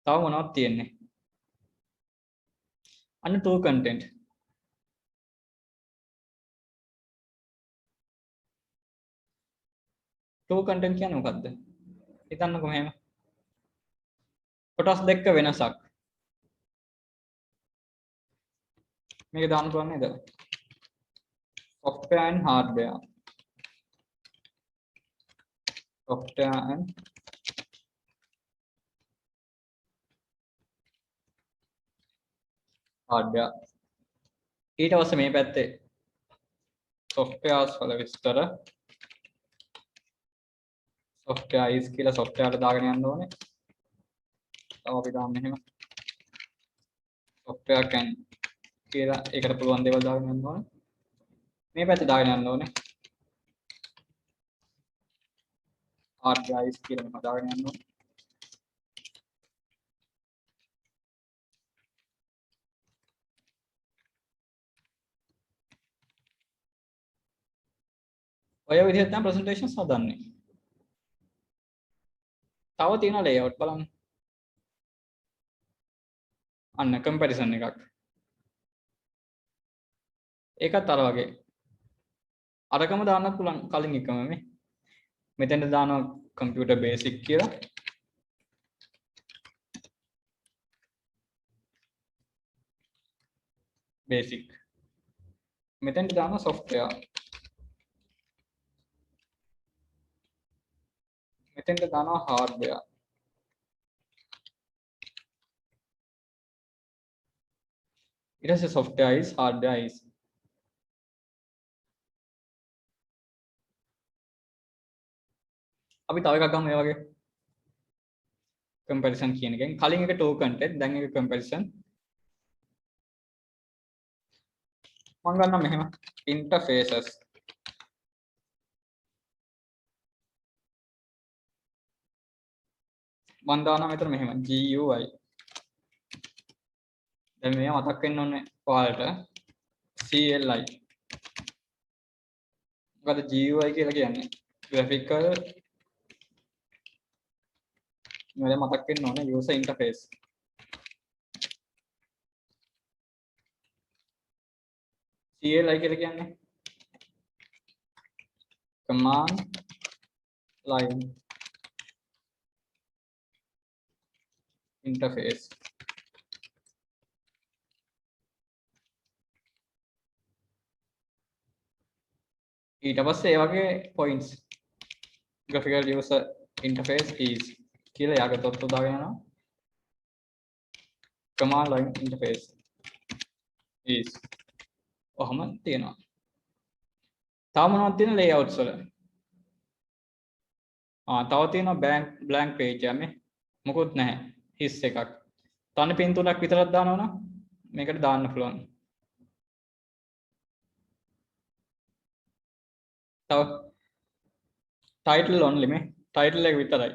තව මොනවද තියෙන්නේ? අන්න to content. to content කියන්නේ මොකද්ද? හිතන්නකෝ මෙහෙම. කොටස් දෙක වෙනසක්. මේක දාන්න පුළුවන් නේද? software and hardware. software and hardware. ඊට පස්සේ මේ පැත්තේ softwares වල විස්තර software is කියලා software වල දාගෙන යන්න ඕනේ. තව අපි දාන්න මෙහෙම software can කියලා ඒකට පුළුවන් දේවල් දාගෙන යන්න ඕනේ. මේ පැත්තේ දාගෙන යන්න ඕනේ. hardware is කියලා මම දාගෙන යන්න ඕනේ. ඔය විදිහට තමයි presentations හදන්නේ. තව තියෙනවා layout බලන්න. අන්න comparison එකක්. ඒකත් අර වගේ. අරකම දාන්නත් පුළුවන් කලින් එකම මේ. මෙතෙන්ට දානවා computer basic කියලා. basic. මෙතෙන්ට දානවා software. මෙතෙන්ට දානවා hardware. ඊට පස්සේ software is hardware is. අපි තව එකක් ගමු මේ වගේ. comparison කියන එකෙන් කලින් එක to content දැන් එක comparison. මම ගන්නවා මෙහෙම interfaces. මම දානවා මෙතන මෙහෙම GUI. දැන් මේවා මතක් වෙන්න ඕනේ ඔයාලට. CLI මොකද GUI කියලා කියන්නේ graphical මම මතක් වෙන්න ඕනේ user interface CLI කියලා කියන්නේ command line interface ඊට පස්සේ ඒ වගේ points graphical user interface is කියලා යාගේ තොත්තු දාගෙන යනවා command line interface is ඔහම තියෙනවා තව මොනවද තියෙන layouts වල තව තියෙනවා blank page යන්නේ මොකුත් නැහැ හිස් එකක් තනි පින්තූරයක් විතරක් දානවා නම් මේකට දාන්න පුළුවන් තව title only මේ title එක විතරයි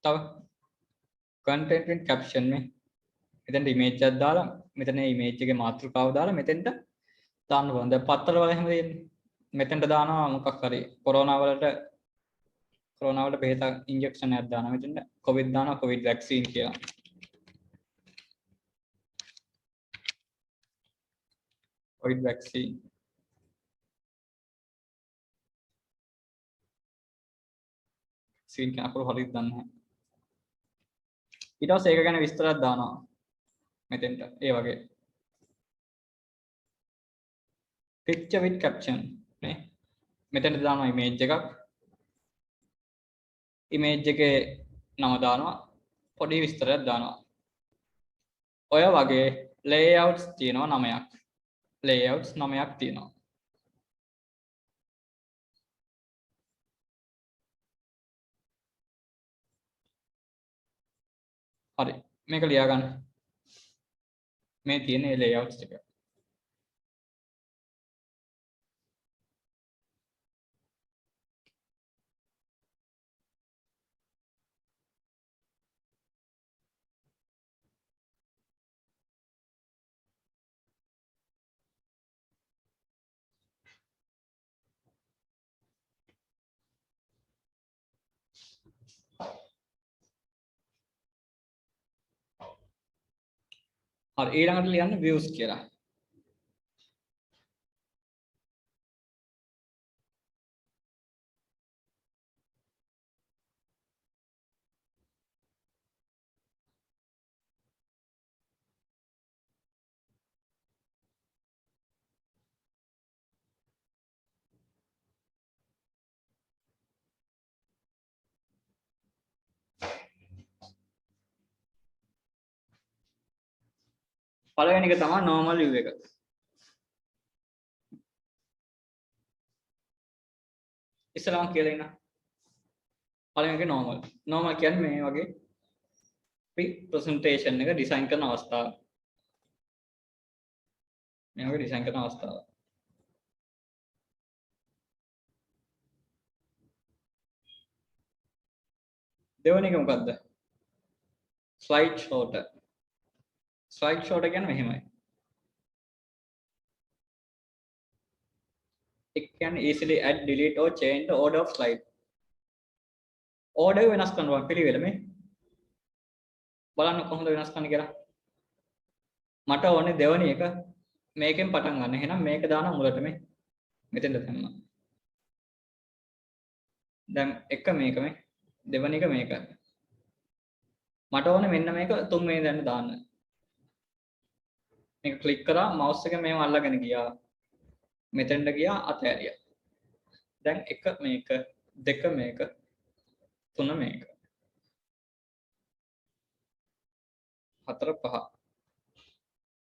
තව content with caption මේ මෙතෙන්ට image එකක් දාලා මෙතන image එකේ මාතෘකාව දාලා මෙතෙන්ට දාන්න පුළුවන් දැන් පත්තර වල එහෙම තියෙන්නේ මෙතෙන්ට දානවා මොකක් හරි කොරෝනා වලට බෙහෙත ඉන්ජෙක්ෂන් එකක් දානවා මෙතෙන්ට covid දානවා covid vaccine කියලා covid vaccine කියන අකුරු හරියට දන්නේ නැහැ ඊට පස්සේ ඒක ගැන විස්තරයක් දානවා මෙතෙන්ට ඒ වගේ picture with caption නේ මෙතෙන්ට දානවා image එකක් image එකේ නම දානවා පොඩි විස්තරයක් දානවා ඔය වගේ layouts තියෙනවා 9ක් layouts 9ක් තියෙනවා හරි මේක ලියා ගන්න මේ තියෙන layouts ටික හරි ඊළඟට ලියන්න views කියලා පළවෙනි එක තමයි normal view එක ඉස්සරහම කියලා ඉන්න පළවෙනි එක normal කියන්නේ මේ වගේ presentation එක design කරන අවස්ථාව මේ වගේ design කරන අවස්ථාව දෙවෙනි එක මොකද්ද slide sorter කියන්නේ මෙහෙමයි it can easily add delete or change the order of slide order එක වෙනස් කරනවා පිළිවෙල මේ බලන්න කොහොමද වෙනස් කරන්න කියලා මට ඕනේ දෙවෙනි එක මේකෙන් පටන් ගන්න එහෙනම් මේක දානවා මුලට මේ මෙතෙන්ද දැම්මා දැන් එක මේක මේ දෙවෙනි එක මේක මට ඕනේ මෙන්න මේක තුන්වෙනි දැන්න දාන්න මේක ක්ලික් කරා mouse එක මෙහෙම අල්ලගෙන ගියා මෙතෙන්ට ගියා අතෑරියා දැන් එක මේක දෙක මේක තුන මේක හතර පහ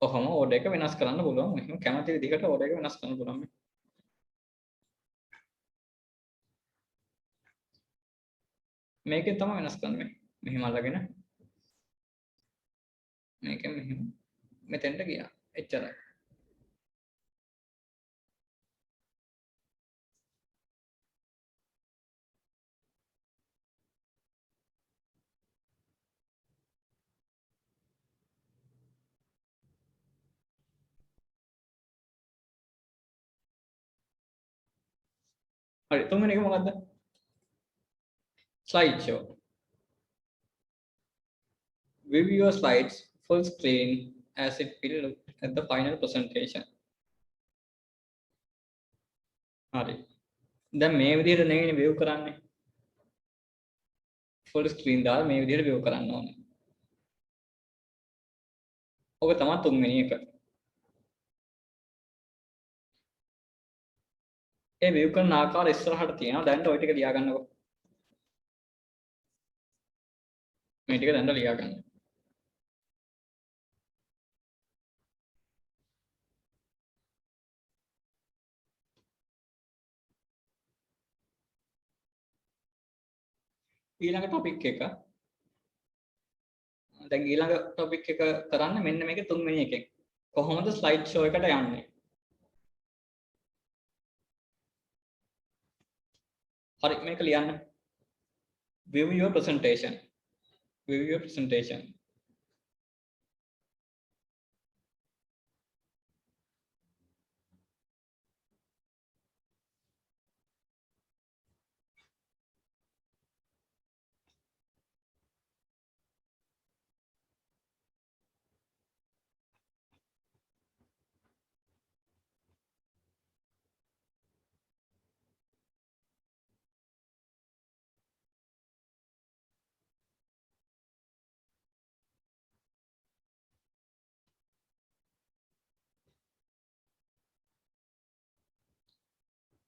කොහොම ඕඩර් එක වෙනස් කරන්න පුළුවන් මෙහෙම කැමති විදිහට ඕඩර් එක වෙනස් කරන්න පුළුවන් මේකෙන් තමයි වෙනස් කරන්නේ මෙහෙම අල්ලගෙන මේකෙන් මෙහෙම මෙතෙන්ට ගියා එච්චරයි හරි තුන්වෙනි එක මොකද්ද? slide show. View your slides full screen as it will look at the final presentation. හරි. දැන් මේ විදිහට නෙවෙයි view කරන්නේ. full screen දාලා මේ විදිහට view කරන්න ඕනේ. ඔක තමයි තුන්වෙනි එක. ඒ view කරන ආකාරය ඉස්සරහට තියෙනවා. දැන් ඔය ටික ලියා ගන්නකො. මේ ටික දැන් ලියා ගන්න. ඊළඟ topic එක. දැන් ඊළඟ topic එක කරන්න මෙන්න මේක තුන්වෙනි එකෙන්. කොහොමද slide show එකට යන්නේ? හරි මේක ලියන්න. View your presentation. View your presentation.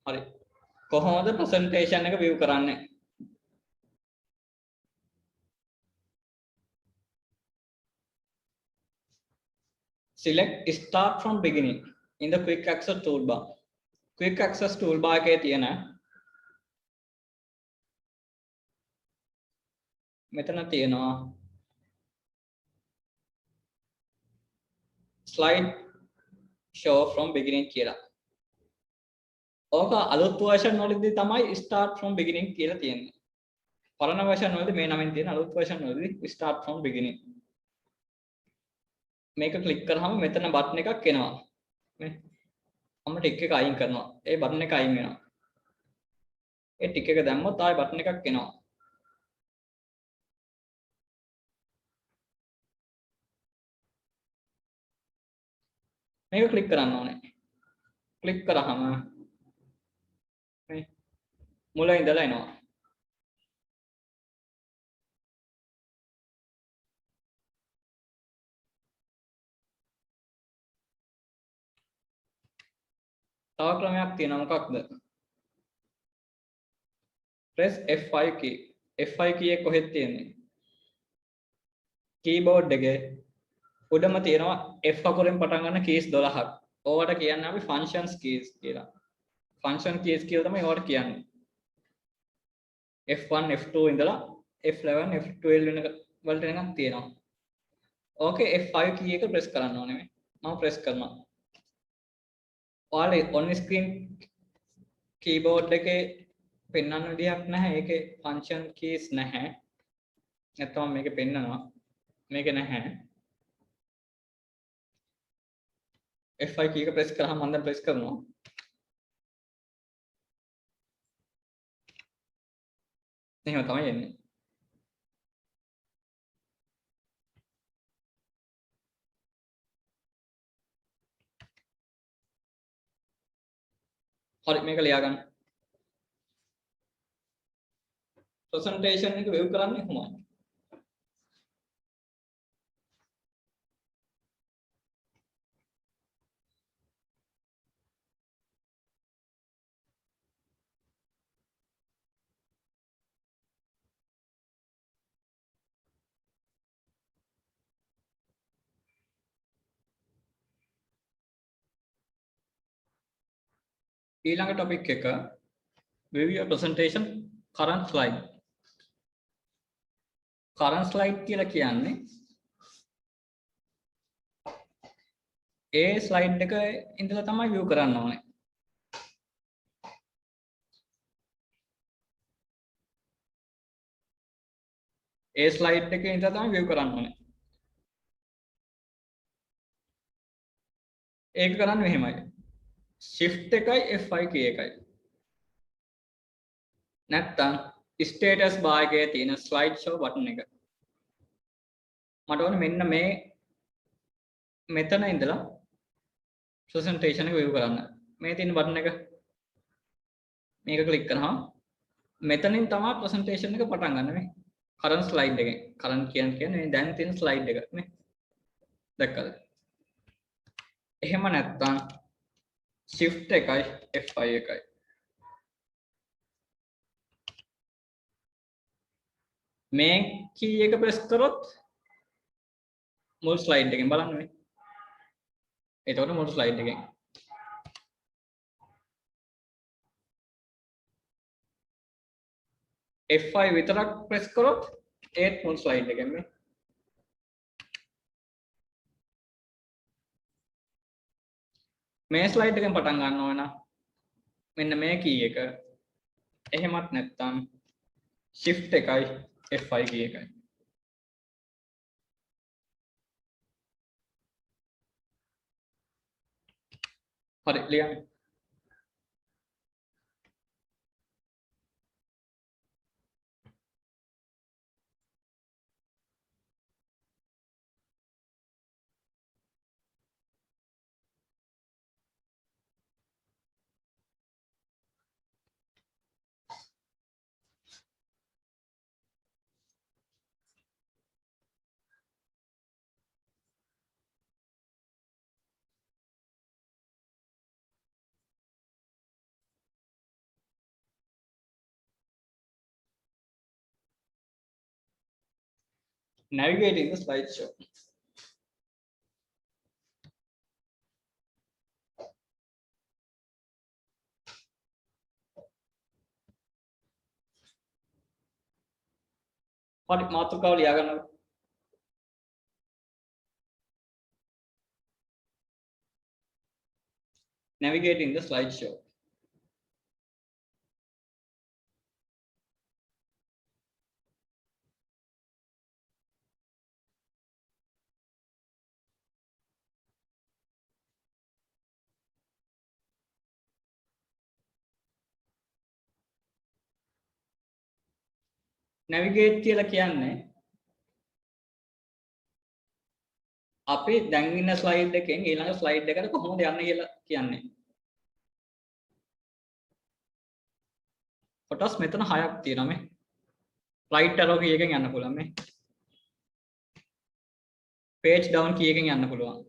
හරි. කොහොමද presentation එක view කරන්නේ? Select start from beginning in the quick access toolbar. Quick access toolbar එකේ තියෙන මෙතන තියෙනවා slide show from beginning කියලා. ඕක අලුත් version වලදී තමයි start from beginning කියලා තියෙන්නේ. පරණ version වලදී මේ නමින් තියෙන අලුත් version වලදී start from beginning. මේක ක්ලික් කරාම මෙතන බටන් එකක් එනවා. නේ? මම ටික් එක අයින් කරනවා. ඒ බටන් එක අයින් වෙනවා. ඒ ටික් එක දැම්මොත් ආයෙ බටන් එකක් එනවා. මේක ක්ලික් කරන්න ඕනේ. ක්ලික් කරාම මේ මුල ඉඳලා එනවා. තව ක්‍රමයක් තියෙනවා මොකක්ද? press F5 key. F5 key එක කොහෙද තියෙන්නේ? keyboard එකේ උඩම තියෙනවා F අකුරෙන් පටන් ගන්න keys 12ක්. ඕවට කියන්නේ අපි functions keys කියලා. function keys කියලා තමයි ඕවට කියන්නේ. F1 F2 ඉඳලා F11 F12 වෙන වලට එනකම් තියෙනවා. ඕකේ F5 key එක press කරන්න ඕනේ මේ. මම press කරනවා. ඔයාලා on screen keyboard එකේ පෙන්වන්න විදිහක් නැහැ. ඒකේ function keys නැහැ. නැත්නම් මේකේ පෙන්නනවා. මේක නැහැ. F5 key එක press කරාම මම දැන් press කරනවා. එහෙම තමයි එන්නේ. හරි මේක ලියා ගන්න. presentation එක view කරන්නේ කොහොමද? ඊළඟ topic එක view your presentation current slide. current slide කියලා කියන්නේ ඒ slide එක ඉඳලා තමයි view කරන්න ඕනේ. ඒ slide එකේ ඉඳලා තමයි view කරන්න ඕනේ. ඒක කරන්නේ මෙහෙමයි. shift එකයි F5 key එකයි. නැත්තම් ස්ටේටස් බාර් එකේ තියෙන ස්ලයිඩ් ෂෝ බටන් එක. මට ඕනේ මෙන්න මේ මෙතන ඉඳලා ප්‍රසන්ටේෂන් එක view කරන්න. මේ තියෙන බටන් එක මේක ක්ලික් කරනවා. මෙතනින් තමයි ප්‍රසන්ටේෂන් එක පටන් ගන්න මේ. කරන්ට් ස්ලයිඩ් එකෙන්. කරන්ට් කියන්නේ මේ දැන් තියෙන ස්ලයිඩ් එක නේ. දැක්කද? එහෙම නැත්තම් shift එකයි F5 එකයි. මේ key එක press කරොත් මුල් ස්ලයිඩ් එකෙන් බලන්න මේ. එතකොට මුල් ස්ලයිඩ් එකෙන්. F5 විතරක් press කරොත් ඒත් මුල් ස්ලයිඩ් එකෙන් මේ. මේ ස්ලයිඩ් එකෙන් පටන් ගන්න ඕන නම් මෙන්න මේ key එක. එහෙමත් නැත්නම් shift එකයි F5 key එකයි. හරි ලියන්න. Navigating the slideshow. හරි මාතෘකාව ලියා ගන්නකො. Navigating the slideshow. Navigate කියලා කියන්නේ අපි දැන් ඉන්න ස්ලයිඩ් එකෙන් ඊළඟ ස්ලයිඩ් එකට කොහොමද යන්නේ කියලා කියන්නේ. කොටස් මෙතන 6ක් තියෙනවා මේ. right arrow key එකෙන් යන්න පුළුවන් මේ. page down key එකෙන් යන්න පුළුවන්.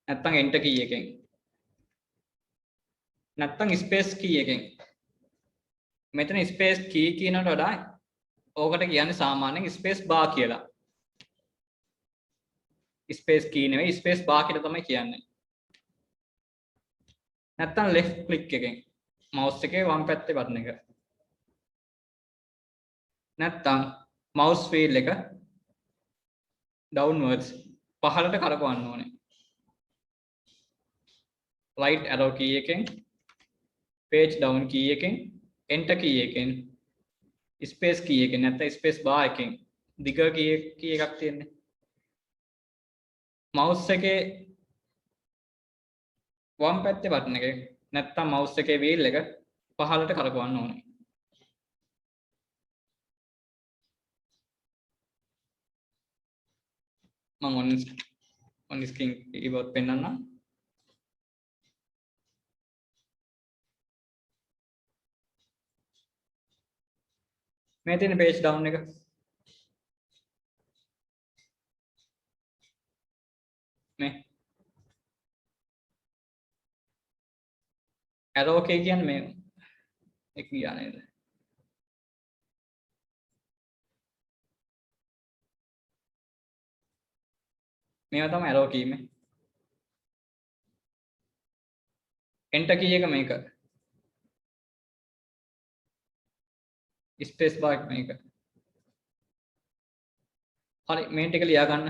නැත්තම් enter key එකෙන්. නැත්තම් space key එකෙන්. මෙතන space key කියනකට වඩා ඕකට කියන්නේ සාමාන්‍යයෙන් space bar කියලා. space key නෙවෙයි space bar කියලා තමයි කියන්නේ. නැත්තම් left click එකෙන් mouse එකේ වම් පැත්තේ බටන් එක. නැත්තම් mouse wheel එක downwards පහළට කරකවන්න ඕනේ. right arrow key එකෙන් page down key එකෙන් enter key එකෙන් space key එකෙන් නැත්නම් space bar එකෙන් දිග key එකක් තියෙන්නේ. mouse එකේ වම් පැත්තේ බටන් එක නැත්නම් mouse එකේ wheel එක පහළට කරකවන්න ඕනේ. මම on screen keyboard පෙන්නන්නම්. මේ තියෙන page down එක මේ arrow key කියන්නේ මේ එක ගියා නේද? මේවා තමයි arrow key මේ. enter key එක මේක. space bar එක මේක. හරි මේ ටික ලියා ගන්න.